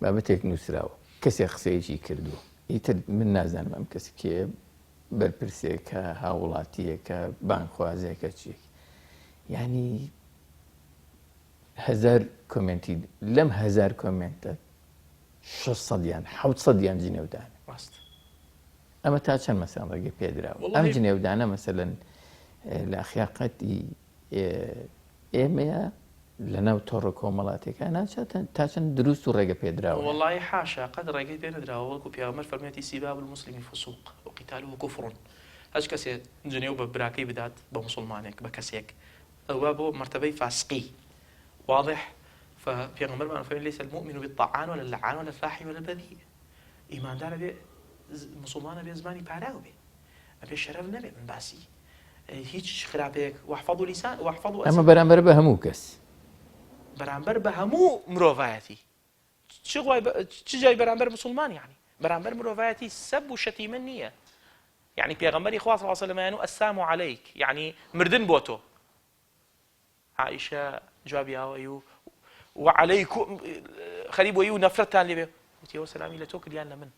بابەتێک نووسراوە کەسێک قسەیەکی کردووە ئیتر من نازانم ئەم کەس کێ بەرپرسێکە هاوڵاتیەکە بانخوازێکە چیەکی یعنی 1000 کۆمنتی لەم 1000 کۆمنتە 600یان 700یان جنێودان ئەمە تا چەند مەسەڵ ڕێگە پێدراوە ئەم جنێودانە مەسەلەن لە ئەخلاقەتی ئێمەیە لە ناو تۆڕە کۆمەڵاتێکانە تا چەند دروست و ڕێگە پێدراوە والله حاشا قەت ڕێگەی پێ نەدراوە وەکو پیامبەر فەرمێتی سیباب المسلمی فسوق وقتاله كفر هەچ کەسێک جنێو بە براکەی بدات بە مسلمانێک بە کەسێک ئەوە بۆ مرتبەی فاسقی واضح فبيغمبر فإن ليس المؤمن بالطعان ولا اللعان ولا الفاحش ولا البذيء إيمان دار بي مسلمان بي زماني باراو بي أبي شرف نبي من باسي هيج خرابيك واحفظوا لسان واحفظوا أما برامبر بهمو كس برامبر بهمو مروفاتي چ جاي برامبر مسلمان يعني برامبر مروفاتي سب وشتيمة نية يعني بيغمبري خوا صلى الله عليه وسلم يعني السلام عليك يعني مردن بوتو عائشة جوابي أيو وعليكم خريب ويو نفرتان لي قلت يا سلامي لا توكل يانا من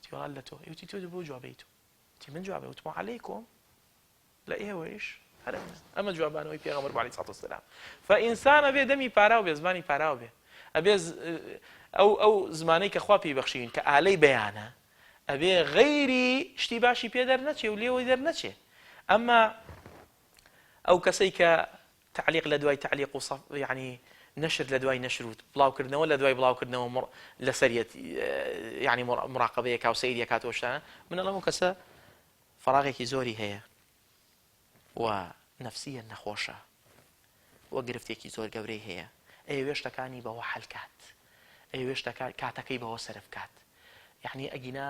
قلت يا لا تو قلت تو بو جوابيتو قلت من جوابي قلت عليكم لا ايه ويش هذا اما جواب انا وي بيغمبر عليه الصلاه والسلام فانسان ابي دمي باراو بزماني باراو بي ابي ئەو زمانەی کە خوا پێی بەخشین کە ئالەی بەیانە ئەبێ غەیری شتی باشی پێ دەرنەچێ و لێەوەی دەرنەچێ. ئەمما ئەو کەسەی کە تعلیق لە دوای تعلیق و یعنی نشر لە دوای نشر و بڵاوکردنەوە لە دوای بڵاوکردنەوە لەسەریەت یعنی مراقبەیەکا و سەیریە کاتەوە شتانە، من ئەڵەم ئەو کەسە فەراغێکی زۆری هەیە و نەفسیە نەخۆشە وە گرفتێکی زۆر گەورەی هەیە. ئەوێ شتەکانی بەوە حەلکات، ئەوێ کاتەکەی بەوە سەرف کات. یعنی ئەگینا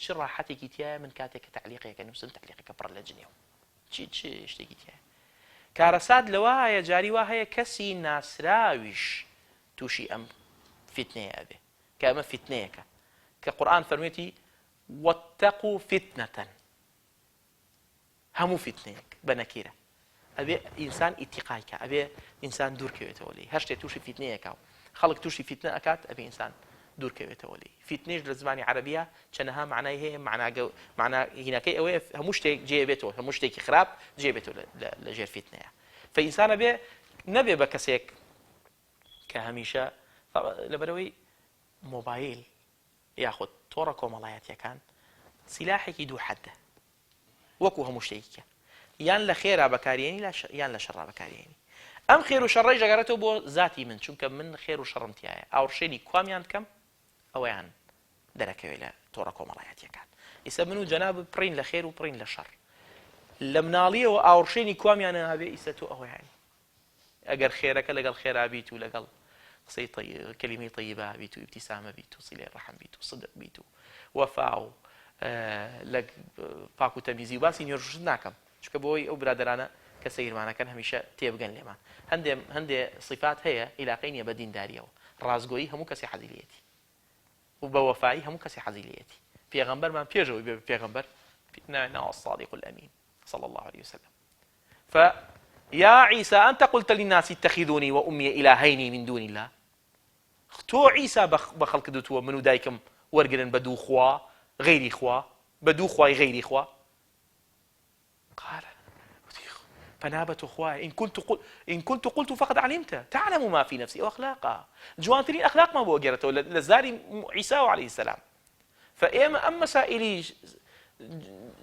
چ ڕاحەتێکی تایە من کاتێک کە تعلیقێکە نووسم تعلیقەکە پڕ لە جنێو چ شتێکی تایە. کارەسات لەوە هەیە جاری وا هەیە کەسی ناسراویش تووشی ئەم فتنەیە ئەبێ کە ئەمە فتنەیەکە کە قورئان فەرمێتی واتقوا فتنة، هەموو فتنەیەک بە نەکیرە ئەبێ ئینسان ئیتیقایکە، ئەبێ ئینسان دوورکەوێتەوە لێی. هەر شتێک تووشی فتنەیەکە و خەڵک تووشی فتنە ئەکات ئەبێ ئینسان دوورکەوێتەوە لێی. فتنەش لە زمانی عەرەبیە چەندەها معنای هەیە، معنا هینەکەی ئەوەیە هەموو شتێک جێبێتەوە، هەموو شتێکی خراپ جێبێتەوە لە ژێر فتنەیە. فئینسان ئەبێ نەبێ بە کەسێک کە هەمیشە لەبەرەوەی مۆبایل یاخود تۆڕە کۆمەڵایەتیەکان سیلاحێکی دوو حەدە وەکو هەموو شتێکیکە، یان لە خێرا بەکارێنی یان لە شەڕا بەکارێنی. ئەم خێر و شەڕەی ژەگەرێتەوە بۆ ذاتی من، چونکە من خێر و شەڕم تایە، ئاوڕشێنی کوامیان بکەم ئەوەیان دەرەکەوێت لە تۆڕە کۆمەڵایەتیەکان. ئیستا من و جەناب پڕین لە خێر و پڕین لە شەڕ، لە مناڵیەوە ئاوڕشێنی کوامیانە هەبێ ئیستا تۆ ئەوەیانی ئەگەر خێرەکە لەگەڵ خێرا بیت و لەگەڵ قسەی کەلیمەی طەیبە بیت و ئیبتیسامە بیت و سیلەی ڕەحم بیت و صدق بیت و وەفا و لە پاک و تەمیزی و باسی نوێژوشت ناکەم، چونکە بۆی ئەو برادەرانە کە سەیرمانەکەن هەمیشە تێبگەن لێمان. هەندێ صفات هەیە عیلاقەی نییە بە دینداریەوە، ڕازگۆیی هەموو کەسی حەزی لێتی و بە وەفایی هەموو کەسی حەزی لێتی. پێغەمبەرمان پێشەوەی بێ پێغەمبەر ناوە الصادق الأمين صلى الله عليه وسلم. فيا عيسى أنت قلت للناس اتخذوني وأمي إلهين من دون الله. تو عيسى بخلق دوتو منو دايكم ورقرن بدو خوا غيري خوا بدو خواي غيري خوا. قال فنابت أخوائي إن كنت قلت فقد علمت تعلم ما في نفسي وأخلاقها. جوانترين أخلاق ما بوجرته لزاري عيسى عليه السلام. فإما أما سائلي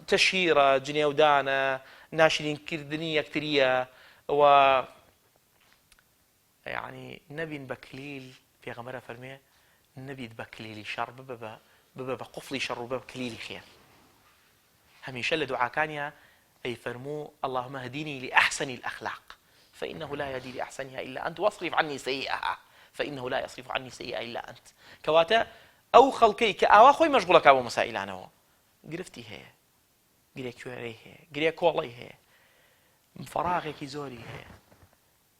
تشهيرة جنيودانا ناشرين كردنية كترية و يعني نبي بكليل في غمرة فرمية نبي بكليل شر ببا بقفلي شر وببا كليلي خير. هميشه لدعاء كانيا أي فرمو اللهم اهديني لأحسن الأخلاق فإنه لا يهدي لأحسنها إلا أنت واصرف عني سيئها فإنه لا يصرف عني سيئها إلا أنت. كواتا أو خلقي كأوا خوي مشغولك أبو مسائل أنا قرفتي هي قريك كوري هي قريك كولي هي فراغك زوري هي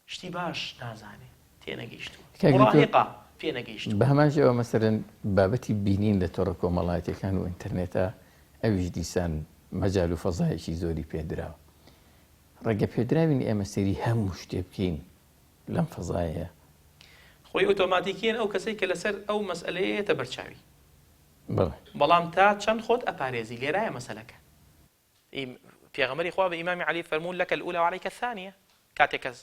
شتي باش نازاني تينا قيشتو مراهقة فينا قيشتو بهمان جوا مثلا بابتي بينين لتورا كومالاتي كانوا انترنتا أويش ديسان مجال و فەزایەکی زۆری پێدراوە. ڕێگە پێدراوینی ئێمە سەیری هەموو شتێ بکەین لەم فەزایە. خۆی ئۆتۆماتیکیان ئەو کەسەی کە لەسەر ئەو مەسئلەیەتە بەرچاوی. بەڵام تا چەند خۆت ئەپارێزی لێرایە مەسەلەکە. پێغەمبەری خوا بە ئیمامی عەلی فەرموون لەکە الأولى وعەلەیکە الثانیە. کاتێک کەس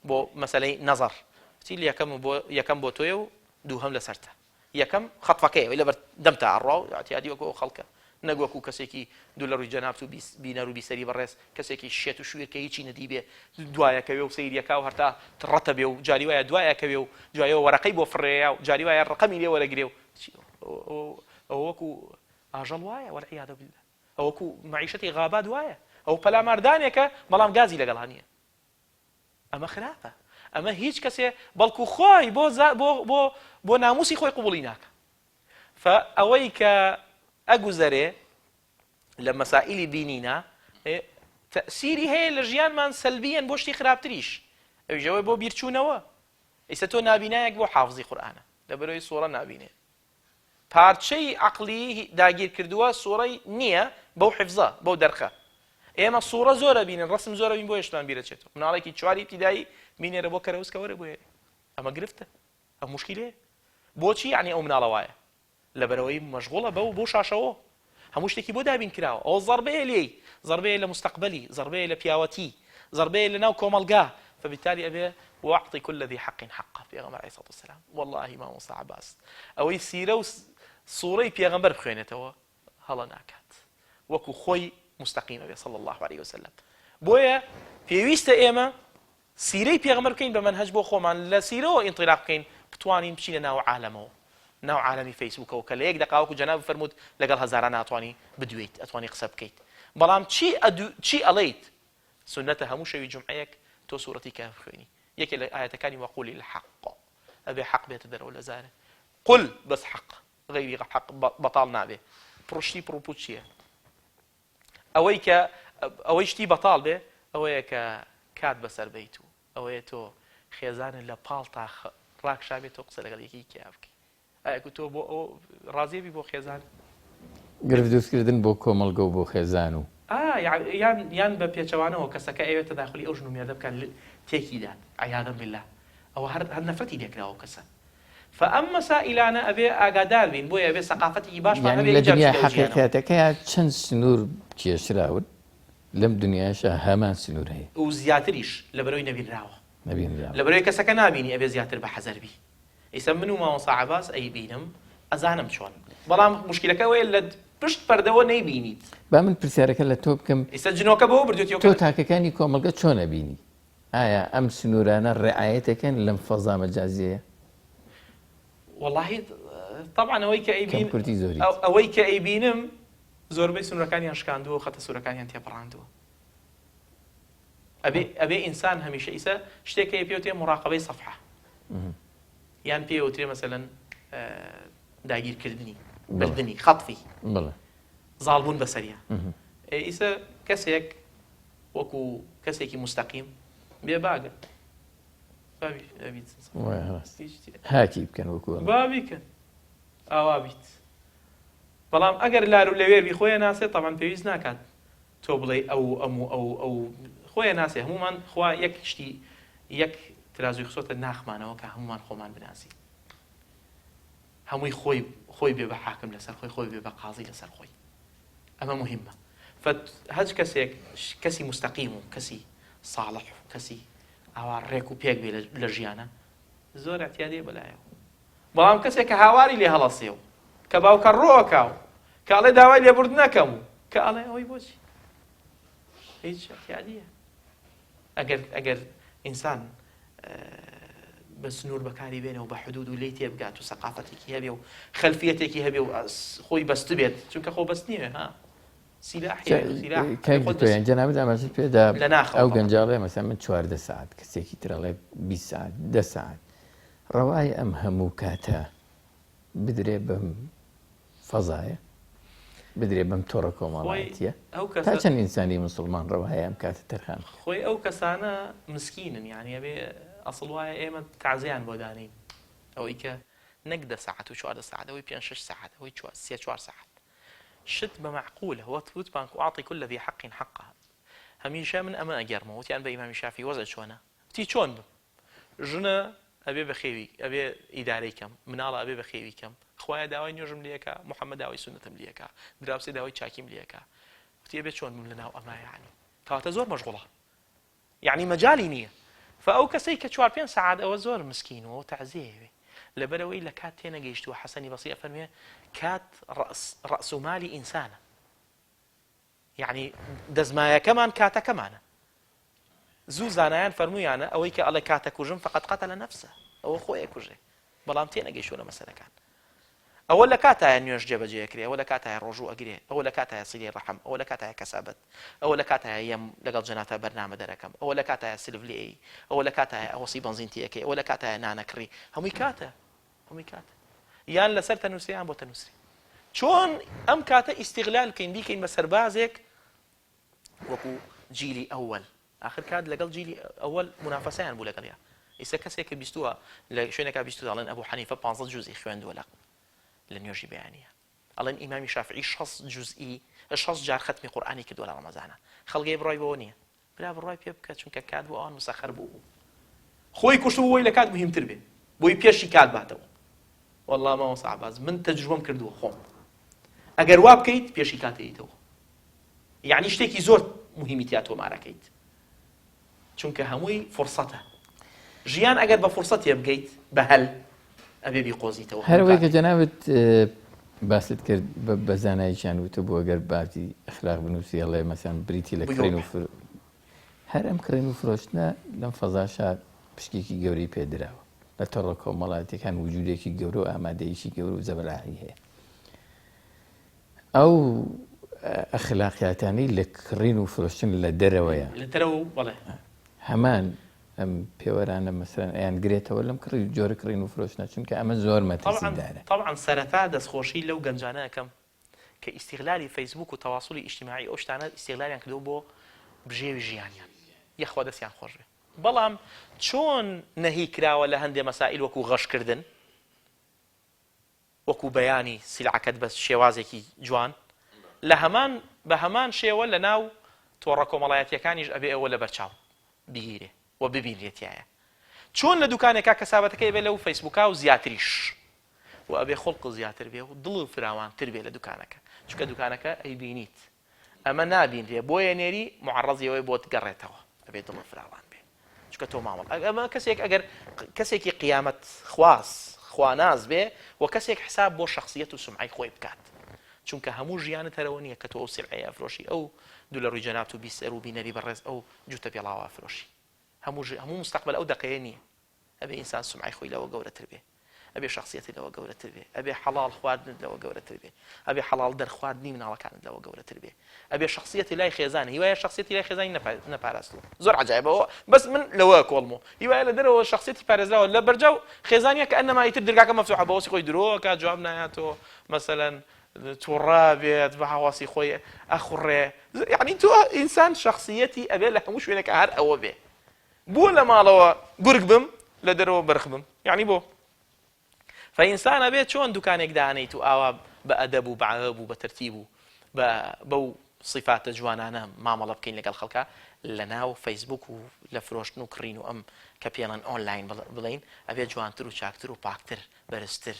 بۆ مەسەلەی نەزەر چی یەکەم بۆ تۆیە و دووهەم لەسەرتە. یەکەم خەتفەکەیە لەبەر دەمتە ئەڕوا و ئەتیادی وەکو خەڵکە. نەگوەکو کەسێکی دوو لە ڕووی جەنابەت و بینەر و بیسەری بەڕێز کەسێکی شێت و شوێرکە هیچی نەدی بێ دوایەکەوێ و سەیریەکە و هەرتا ڕەتە بێ و جاری وایە دوایەکەوێ و جوایەوە وەرەقەی بۆ فڕێیا و جاری وایە ڕقەمی لێ وەرەگرێ و ئەو وەکو ئاژەڵ وایە وەلعیاذ بالله ئەو وەکو مەعیشەتی غابات وایە ئەو پەلاماردانێکە بەڵام گازی لەگەڵ هەنیە. ئەمە خراپە. ئەمە هیچ کەسێ بەڵکو خۆی بۆ ناموسی خۆی قبوڵی ناکە. فەوەی کە ئەگوزەرێ لە مەسائلی دینینا تەسیری هەیە لە ژیانمان سەلبیەن بۆ شتی خراپتریش. ئەویژەوەی بۆ بیرچوونەوە. ئیستا تۆ نابینایەک بۆ حافزی قورئانە لەبەرەوەی سوورە نابینێ. پارچەی عەقلی داگیر کردووە سوورەی نییە بەو حیفزە بەو دەرخە. ئێمە سوورە زۆرە بینن ڕسم زۆرە بین بۆ هێشتمان بیرەچێتەوە. مناڵێکی چواری ابتیدایی بینێرە بۆ کەرەوسکە وەرە بۆ ئەمە گرفتە. ئەم موشکیلەیە. بۆچی یعنی ئەو مناڵە وایە؟ لەبەرەوەی مەشغوڵە بۆ شاشەوە هەموو شتێکی بۆ دابین کراوە. ئەو زەربەیە لێی، زەربەیە لە مستەقبەلی، زەربەیە لە پیاوەتی، زەربەیە لە ناو کۆمەلگا، فبالتالي أبي وأعطي كل ذي حق حقه بيغمبر عليه الصلاة والسلام. والله ما موسى عباس أو يسيروا صوري بيغمبر بخوينته هلا ناكات وكو خوي مستقيم أبي صلى الله عليه وسلم. بويا في ويست إيما سيري بيغمبر كين بمنهج بو خومان لا سيرو انطلاق كين بتوانين بشينا ناو عالمه ناو عالمي فيسبوك وكلا يك دقاوك جناب فرمود لقال هزاران أتواني بدويت أتواني قصب كيت بلام تشي أليت سنتها مو شيء جمعيك تو سورتي كهف خويني يك آية كاني وقولي الحق أبي حق بيتدر ولا زاره قل بس حق غيري حق بطالنا به بروشتي بروبوتشيه أويشتي بطال به أويك كاد بسر بيتو أويتو خيزان لبالتا راك شابي توقص لغليكي كيافكي أيكو تو بو رازي بي بو خيزان گرفت دروستکردن بۆ کۆمەڵگە و بۆ خێزان و یان بە پێچەوانەوە کەسەکە ئەوێتە داخلی ئەو ژن و مێردە بکەن تێکیدان عیاذا بالله ئەوە هەر نەفرەتی لێکراوە کەسە فەئەم مەسائلانە ئەبێ ئاگادار بین بۆیە ئەبێ سەقافەتێکی باشمان هەبێ لە دنیا حەقیقەتەکەیە چەند سنوور کێشراون لەم دنیاشە هەمان سنوور هەیە و زیاتریش لەبەرەوەی نەبینراوە لەبەرەوەی کەسەکە نابینی ئەبێ زیاتر بە حەزەر بی ئیسا من و مامۆستا عەباس ئەیبینم ئەزانم چۆن بەڵام مشکلەکە ئەوەیە لە پشت پەردەوە نەیبینیت با من پرسیارەکە لە تۆ بکەم ئیسا جنۆکە بەوە بردوێتەوە تۆ تاکەکانی کۆمەڵگە چۆن ئەبینی ئایا ئەم سنوورانە ڕێعایەتەکەن لەم فەزا مەجازیەیە والله طبعا ئەوەی کە ئەیبین کوردی زۆری ئەوەی کە ئەیبینم زۆربەی سنوورەکانیان شکاندووە و خەتە سوورەکانیان تێپەڕاندووە ئەبێ ئینسان هەمیشە ئیسا شتێکە پێوتێ مراقبەی سەفحە یان پێوترێ مەسەلەن داگیرکردنی بردننی خەطفی زاڵبوون بەسەریە ئیسا کەسێک وەکو کەسێکی مستەقیم بێ باگە هاکی بکەن وەکو بابیکەن ئاوا بیت بەڵام ئەگەر لار و لەوێری خۆیان ناسێت تەمان پێویست ناکات تۆ بڵێ ئەو خۆیان ناسێ هەمومان خوا یەک شتی یەک ترازوی خسۆتە ناخمانەوە کە هەمومان خۆمان بناسی هەمووی خۆی بێ بە حاکم لەسەر خۆی بێ بە قازی لەسەر خۆی ئەمە مهمە هەج کەسێک کەسی مستەقیم و کەسی ساڵح و کەسی ئاوا ڕێک و پێک بێ لە ژیانە زۆر احتیادێ بەلایەوە بەڵام کەسێک کە هاواری لێ هەڵەسێ و کە باوکە ڕۆکاو کە ئەڵێ داوای لێبورد نەکەم و کە ئەڵێ ئەوەی بۆچی هیچ احتیادیە ئەگەر ئینسان بە سنوور بەکاری بێنە و بە حدود و لی تێبگات و سەقافەتێکی هەبێ و خەلفیەتێکی هەبێ و خۆی بەست بێت چونکە خۆ بەست نییە ها سیلاحیان جەنابەت ئاماژەت پێدا ئەو گەنجاڵێ مەسەڵەن من 14 ساعت کەسێکی ترەڵێ 20 ساعت 10 ساعت ڕەوای ئەم هەموو کاتە بدرێ بەم فەزایە بدرێ بەم تۆڕە کۆمەڵایەتیە تا چەند ئینسانی مسلمان ڕەوایە ئەم کاتە تەرخان خۆی ئەو کەسانە مسکینن یعنی ئەبێ ئەسڵ وایە ئێمە تعزیان بۆ دانین ئەوەی کە نەک 10 ساعت و 14 ساعت ئەوەی 5-6 ساعت ئەوەی 3-4 ساعت شت بمعقولة هو تفوت بانك وأعطي كل ذي حق حقه هميشة من أما أجرمه وتيان بإمام الشافعي وزع شونه تي شون جنا أبي بخيوي أبي إداري كم من الله أبي بخيوي كم خوايا داوي نجم ليكا محمد داوي سنة ليكا دراسة داوي شاكيم ليكا وتي أبي شون من لنا وأما يعني كانت زور مشغولة يعني مجالي نية فأو كسيك شوار بين سعادة أو زور مسكين وتعزيه لبروي لكات تينا جيشتو حسني بسيط فرميه كات رأس مالي إنسانا يعني دزمايا كمان كاتا كمان زوزانيان فرميانا أويك الله كاتا كوجم فقد قتل نفسه أو خويا كوجي بلام تينا جيشونا مثلا كان أولا كاتا نيوش جبا جيكري أولا كاتا رجوع أجري أولا كاتا صلي الرحم أولا كاتا كسابت أولا كاتا يم لقل جناتا برنامج دركم أولا كاتا سيلفلي أولا كاتا أوصي بنزين تيكي أولا كاتا نانا كري همي كاتا یان لەسەر تەنووسیان بۆ تەنووسی چۆن ئەم کاتە ئیستیغلالکەین بیکەین بە سەربازێک وەکو جیلی ئەوەل ئاخر کات لەگەڵ جیلی ئەوەل منافەسەیان بوو لەگەڵیا ئیسا کەسێک کە بیستووە لە شوێنێکا بیستووە ئەڵێن ئەبوو حەنیفە 15 جوزئی خوێندووە لە نوێژی بەیانیە ئەڵێن ئیمامی شافعی 6 جار ختمی قورئانی کردووە لە ڕەمەزانە خەڵگەی بڕای بەوە نییە برا بڕای پێ بکە چونکە کات بۆ ئەوان مسەخەر بوو خۆی کوشتبووەوەی لە کات مهمتر بێ بۆی پێشی کات باتەوە والله ما صعب من تجربم کردووە خۆم ئەگەر وا بکەیت پێشی کاتێتەوە یعنی شتێکی زۆر مهمیتیا تۆ مارەکەیت چونکە هەمووی فرسەتە ژیان ئەگەر بە فرسەتێ بگەیت بە هەل ئەبێ بیقۆزیتەوە هەروەی کە جەنابەت باست کرد بە زاناییشان وتە بۆ ئەگەر باتی ئەخلاق بنووسی هەڵێ مەسەن بریتی لە کڕین و هەر ئەم کڕین و فرۆشتنە لەم فەزاشا پشتێکی گەورەی پێدراوە لە تەڕە کۆمەڵاتەکان وجودێکی گەورە و ئامادەیەکی گەورە و زەبەلاحی هەیە ئەو ئەخلاقیاتانەی لە کڕین و فرۆشتن لە دەرەوەیە لە دەرەوە بەڵێ هەمان ئەم پێوەرانە مەسەرەن ئەیانگرێتەوە لەم کڕی جۆرە کڕین و فرۆشتنە چونکە ئەمە زۆر مەترسیدارە طبعا سەرەتا دەستخۆشی لەو گەنجانەکەم کە ئیستیغلالی فەیسبوک و تەواصلی ئیجتیماعی ئەو شتانە ئیستیغلالیان کردو بۆ بژێوی ژیانیان یەخوا دەستیان خۆش بێ بەڵام چۆن نەهی کراوە لە هەندێک مەسائل وەکو غەشکردن وەکو بەیانی سیلعەکەت بە شێوازێکی جوان بە هەمان شێوە لە ناو تۆڕە کۆمەڵایەتیەکانیش ئەبێ ئەوە لە بەرچاو بگیرێ و ببینرێتیایە چۆن لە دوکانێکا کەسابەتەکەی بێ لەو فەیسبوکا و زیاتریش و ئەبێ خۆڵق زیاتر بێ و دڵ فراوانتر بێ لە دوکانەکە چونکە دوکانەکە ئەیبینیت ئەمە نابینرێ بۆیە نێری معڕەزیەوەی بۆت گەڕێتەوە ئەبێ دڵ فراوان بێ چونکە تۆ ماوەڵ ئەمە کەسێک ئەگەر کەسێکی قیامەت خواناز بێ و کەسێک حساب بۆ شخصیەت و سمعی خۆی بکات چونکە هەموو ژیانت هەرەوە نییە کە تۆ ئەو سیلعەیە ئەفرۆشی ئەو دوو لە ڕووی جەنابەت و بیسەر و بینەری بەڕێز ئەو جوتە پێڵاوە ئەفرۆشی هەموو مستەقبل ئەو دقەیە نییە ئەبێ ئینسان سمعی خۆی لەوە گەورەتر بێ ئەبێ شخصیەتی لەوە گەورەتر بێ ئەبێ حەڵال خواردنت لەوە گەورەتر بێ ئەبێ حەڵال دەرخواردنی مناڵەکانت لەوە گەورەتر بێ ئەبێ شخصیەتی لای خێزانە هیوایە شخصیەتی لای خێزانی نەپاراستووە زۆر عەجایبەوە بەس من لەوە کۆڵمەوە هیوایە لە دەرەوە شخصیەتی پارێزراوە لە بەرجاو خێزانیە کە ئەنەما ئیتر دەرگاکە مەفتوحە بەوەسی خۆی درۆکە جواب نایاتەوە مەسەلەن تووڕا بێت بە هەواسی خۆی ئەخوڕێ یعنی تۆ ئینسان شخصیەتی ئەبێ لە هەموو شوێنێکە هەر ئەوە بێ بۆ لە ماڵەوە گورگ بم لە دەرەوە بەرخ بم یعنی بۆ فإنسان بێت چۆن دوکانێک دانیت و ئاوا بە ئەدەب و بەعەدەب و بە تەرتیب و بەو صفاتە جوانانە مامەڵە بکەین لەگەڵ خەڵکە لە ناو فەیسبوک و لە فرۆشتن و کڕین و ئەم کە پێڵەن ئۆنلاین بڵین ئەبێ جوانتر و چاکتر و پاکتر بەرزتر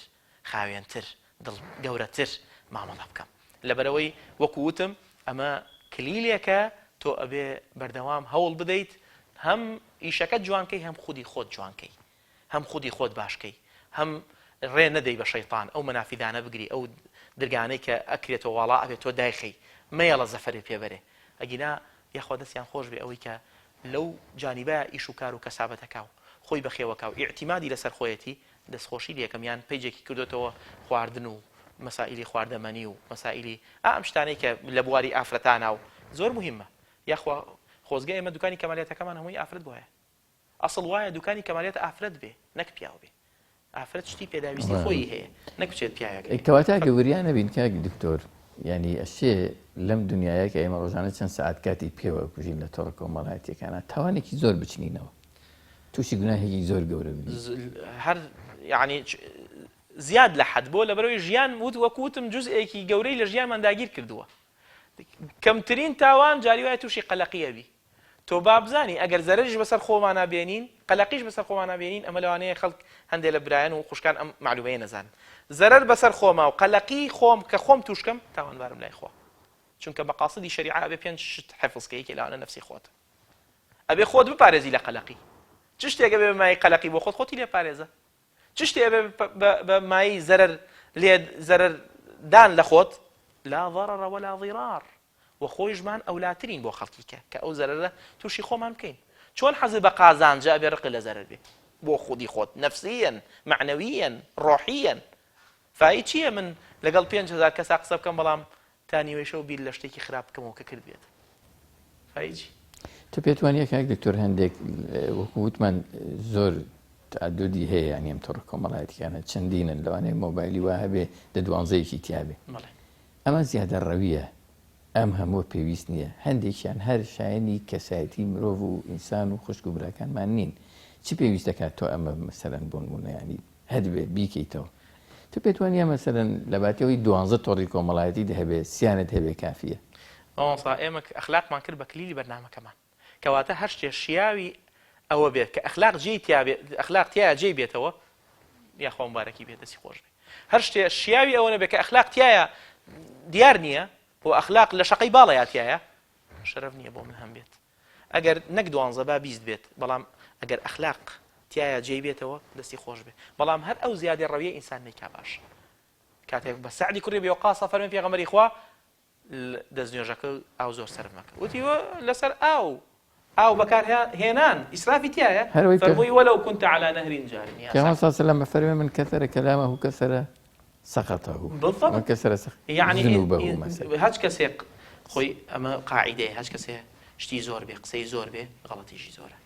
خاوێنتر دڵ گەورەتر مامەڵە بکەم لەبەرەوەی وەکو وتم ئەمە کلیلێکە تۆ ئەبێ بەردەوام هەوڵ بدەیت هەم ئیشەکەت جوانکەی هەم خودی خۆت جوانکەی هەم خودی خۆت باشکەی هەم ڕێ نەدەی بە شەیطان ئەو مەنافیدانە بگری ئەو درگانەی کە ئەکرێتەوە واڵا ئەبێت تۆ دایخەی مەیەڵە زەفەرێ پێبەرێ ئەگینا یاخوا دەستیان خۆش بێ ئەوەی کە لەو جانیبە ئیش و کار و کەسابەتەکە و خۆی بەخێوەکە و ئیعتیمادی لەسەر خۆیەتی دەستخۆشی لەکەمیان پیجێکی کردوێتەوە خواردن و مەسائلی خواردەمەنی و مەسائلی ئەم شتانەی کە لە بواری ئافرەتانە و زۆر مهمە یاخوا خۆزگە ئێمە دوکانی کەمالیەتەکەمان هەمووی ئافرەت بۆیە ئەسڵ وایە دوکانی کەمالیەت ئافرەت بێ نەک پیاو بێ ئافرەت شتی پێداویستی خۆی هەیە نەکوچێت پیاوێک کەواتە گەوریان نەبین کاک دکتۆر ینی ئەشێ لەم دنیاە کە ئێمە ڕۆژانە چەند سەعات کاتی پێوە کوژین لە تۆڕە کۆمەڵایەتیەکانە تاوانێکی زۆر بچنینەوە تووشی گوناهێکی زۆر گەورە بین هەر یعنی زیاد لە حەد بۆ لەبەرەوەی ژیان وەکوتم جزئێکی گەورەی لە ژیانمان داگیر کردووە کەمترین تاوان جاری وایە تووشی قەلەقیە بی تۆ بابزانی ئەگەر زەرریش بەسەر خۆمان نابێنین قەلەقیش بەسەر خۆمان نابێنین ئەمە لەوانەیە خەڵک هەندێک لە برایەن و خوشکان ئەم معلومەیە نەزان زەرەر بەسەر خۆما و قەلەقی خۆم کە خۆم توشکەم تاوانبارم لای خۆ چونکە مەقاصدی شەریعە ئەبێ پێنج شت حفظکەیەکی لەوانە نەفسی خۆت ئەبێ خۆت بپارێزی لە قەلەقی چ شتێک ئەبێ بە مای قەلەقی بۆ خۆتی لێ پارێزە چ شتێک ئەبێ بە مای زەرەر دان لە خۆت لا ضرر ولا ضرار و خۆیشمان ئەولاترین بۆ خەڵکیکە کە ئەو زەرەرە تووشی خۆمان بکەین چۆن حەزی بە قازانجە ئەبێ ڕقی لە زەرەر بێ بۆ خودی خۆت نەفسیەن معنەویەن ڕۆحیەن فای چییە من لەگەڵ 5,000 کەسا قسە بکەم بەڵام تا نیوەی شەو بیر لە شتێکی خراپ بکەمەوە کە کرد بێت فایچی تو پێت وانە کاک دکتۆر هەندێک وەکو وتمان زۆر تعددی هەیە ینی ئەم تۆڕە کۆمەڵایەتیانە چەندینن لەوانەیە مۆبایلی وا هەبێ دە 12یەکی تیابێ ئەمە زیادە ڕەویە ئەم هەموو پێویست نییە هەندێکیان هەر شایانی کەسایەتی مرۆڤ و ئینسان و خوشک و براکانمان نین چی پێویست دەکات تۆ ئەمە مەسەلەن بۆ نمونە ینی هەدبێ بیکەیتەوە تو پێت وانە مەسەلەن لە باتیەوەی 12 تۆڕی کۆمەڵایەتی هەبێ سیانت هەبێ کافیە ئەوسا ئێمە ئەخلاقمان کرد بە کلیلی بەرنامەکەمان کەواتە هەر شتێ شیاوی ئەوە بێت کە ئەخلاق جێی ئەخلاق تایە جێی بێتەوە یاخوا مبارەکی بێت دەستی خۆش بێت هەر شتێ شیاوی ئەوە نەبێت کە ئەخلاق تایە دیار نییە و ئەخلاق لە شەقەی باڵەیاتیایە شەرەف نییە بۆ من هەم بێت ئەگەر نەک 12 با 20 بێت بەڵام ئەگەر ئەخلاق تایە جێی بێتەوە دەستی خۆش بێ بەڵام هەر ئەو زیادی ڕەویە ئینسان نیکا باش کاتێک بە سعدی کوڕی بێ وقاسە فەرمێ پێغەمبەری خوا دەستنوێژەکە ئاو زۆر سەرف مەکە وتیوە لەسەر ئاو بەکارهێنان ئیسرافی تایە فەرمووی وەلەو كنت على نهر جارٍ كما صلى الله عليه وسلم فرمى من كثر كلامه كثر سخطه بالضبط من كثر يعني ذنوبه مثلا هاج کەسێک خۆی ئەمە قاعیدەیە هاج کەسێ شتی زۆر بێ قسەی زۆر بێ غەڵەتیشی زۆرە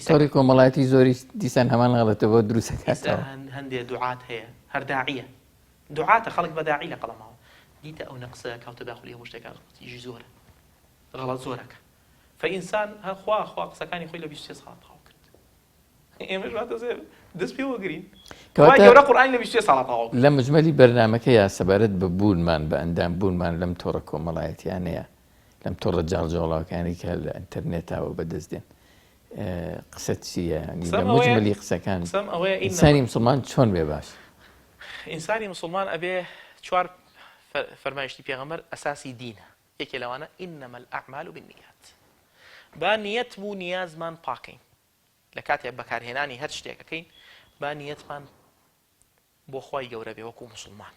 تۆری کۆمەڵایەتی زۆری دیسان هەمان غەڵەتەوە دروستەکاتەوە هەندێ دوعات هەیە هەر داعیە دوعاتە خەڵک بە داعی لە قەڵەمەوە دیتە ئەو نەقسە کاوتە داخلی هەموو شتێکە غەڵەتیشی زۆرە غەڵەت زۆرەکە فئینسان خوا قسەکانی خۆی لە 23 ساڵ تەواو کرد ئێمەش واتە دەست پێ وەگرین گەورە قورئانی لە 23 ساڵ تەواو کرد لە مجمەلی بەرنامەکەیە سەبارەت بە بوونمان بە ئەندام بوونمان لەم تۆڕە کۆمەڵایەتیانەیە لەم تۆڕە جاڵجۆڵاوەکانی کە لە ئینتەرنێتاوە بەدەستدێن قسە چییە لە مجمەلی قسەکان ئینسانی مسلمان چۆن بێ باش ئینسانی مسلمان ئەبێ چوار فەرمایشتی پێغەمبەر ئەساسی دینە یەکێ لەوانە ئینەمە الأعمال بالنیات با نیەت بوو نیازمان پاکەین لە کاتێک بەکارهێنانی هەر شتێکەکەین با نیەتمان بۆ خۆی گەورە بێ وەکو مسلمان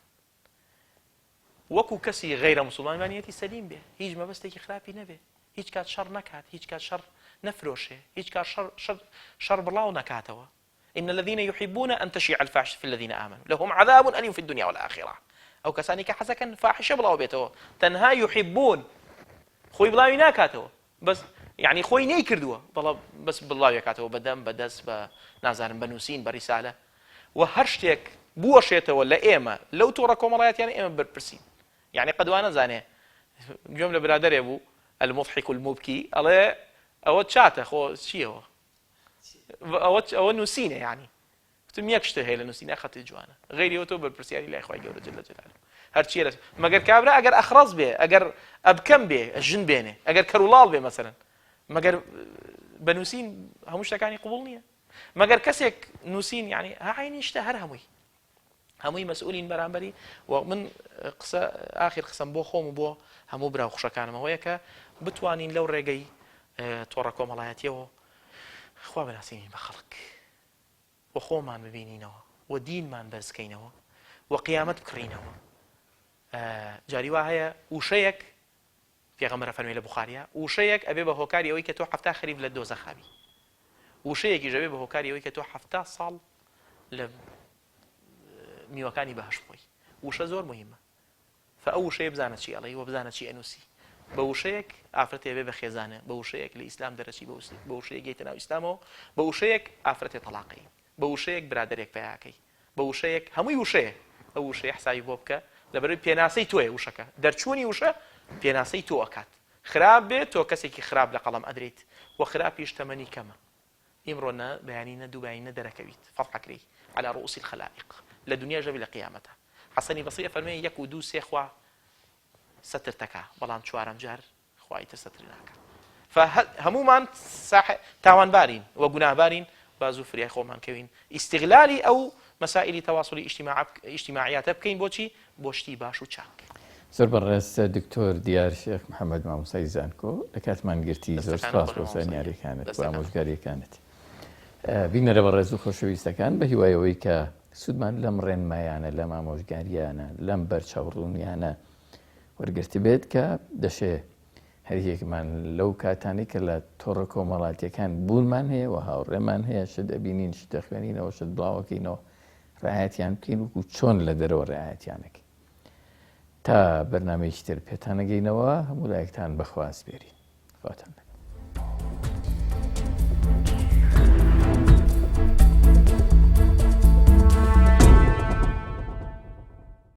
وەکو کەسی غەیرە مسلمان با نیەتی سەلیم بێ هیچ مەبەستێکی خراپی نەبێ هیچ کات شەڕ نەکات هیچ کات شەڕ نەفرۆشێ هیچ کات شەڕ بڵاو نەکاتەوە إن الذين يحبون أن تشيع الفاحشة في الذين آمنوا لهم عذاب أليم في الدنيا والآخرة أو كساني كحسكن فاحشة بلاو بيتوا تنها يحبون خوي بلاوي ناكاتوا بس يعني خوي نيكردوا بس بالله يكاتوا بدم بدس بنازارن بنوسين برسالة وهرشتك بوشيته ولا إيما لو توركم رايات يعني إيما برسين يعني قد وانا زاني جملة برادر يا أبو المضحك المبكي الله أو تشاته خو شيء هو أو نوسينة يعني تم يكشته لنوسينة أخذت جوانا غير يوتيوب برسياري لا إخوة جورج جل جلاله هرشيء مگر كابرا أجر أخرز به أجر أبكم به الجن بينه أجر كرولال به مثلا مگر بنوسين هموش تكاني قبولنيه مگر كسيك نوسين يعني عيني اشتهر هموي مسؤولين برامبري ومن قصة آخر قسم بو خوم بو همو برا خوشكان ما هويك بتوانين لو رجعي توركم الله يتيو خوا بناسيني بخلق وخو ما ببينينه ودين ما بزكينه وقيامت بكرينه جاري وهي وشيك في غمرة فرمي البخاري وشيك أبي بهوكاري أوي كتو حفتا خريب للدوزة خابي وشيك يجيب بهوكاري أوي كتو حفتا صال ل میوەکانی بەهەشت خۆی وشە زۆر مهمە فەو وشەیە بزانە چی ئەڵێ و بزانە چی ئەنووسی بە وشەیەک ئافرەتێ بێ بە خێزانە بە وشەیەک لە ئیسلام دەرەچی بە وشەیەک گەیتە ناو ئیسلامەوە بە وشەیەک ئافرەتێ تەلاقی بە وشەیەک برادەرێک پەیاکەی بە وشەیەک هەمووی وشەیە ئەو وشەیە حسابی بۆ بکە لەبەرەوەی پێناسەی تۆیە وشەکە دەرچوونی وشە پێناسەی تۆ ئەکات خراپ بێت تۆ کەسێکی خراپ لە قەڵەم ئەدرێت و خراپیش تەمەنی کەمە ئیمڕۆ بەیانی دووبایی نەدەرەکەویت فەضحەکرێ على رؤوس الخلائق لدنيا جاب لقيامتها حسني بصير فرمي يك ودو سيخوا سترتكا بلان شوارم جار خواي تسترناك فهمو من صح تاوان بارين وجناه بارين بازو فريا خو من كوين استغلالي او مسائل تواصل اجتماعيات بكين بوشي بوشتي باشو تشاك زۆر بەڕێز دکتۆر دیار شێخ محەممەد مامۆسای زانکۆ لە کاتمان گرتی زۆر سپاس بۆ سانیاریەکانت بۆ ئامۆژگاریەکانت بینەرە بە ڕێز و خۆشەویستەکان بە هیوایەوەی کە سوودمان لەم ڕێنمایانە لەم ئامۆژگاریانە لەم بەرچاوڕوونیانە وەرگرتی بێت کە دەشێ هەریەکمان لەو کاتانی کە لە تۆڕە کۆمەڵاتیەکان بوونمان هەیە و هاوڕێمان هەیە شت ئەبینین شتە خوێنینەوە شت بڵاوەکەینەوە ڕایەتیان بکەین وەکو چۆن لە دەرەوە ڕایەتیانەکەین تا بەرنامەیەکی تر پێتانەگەینەوە هەموو لایەکتان بەخواست بێرین خواتان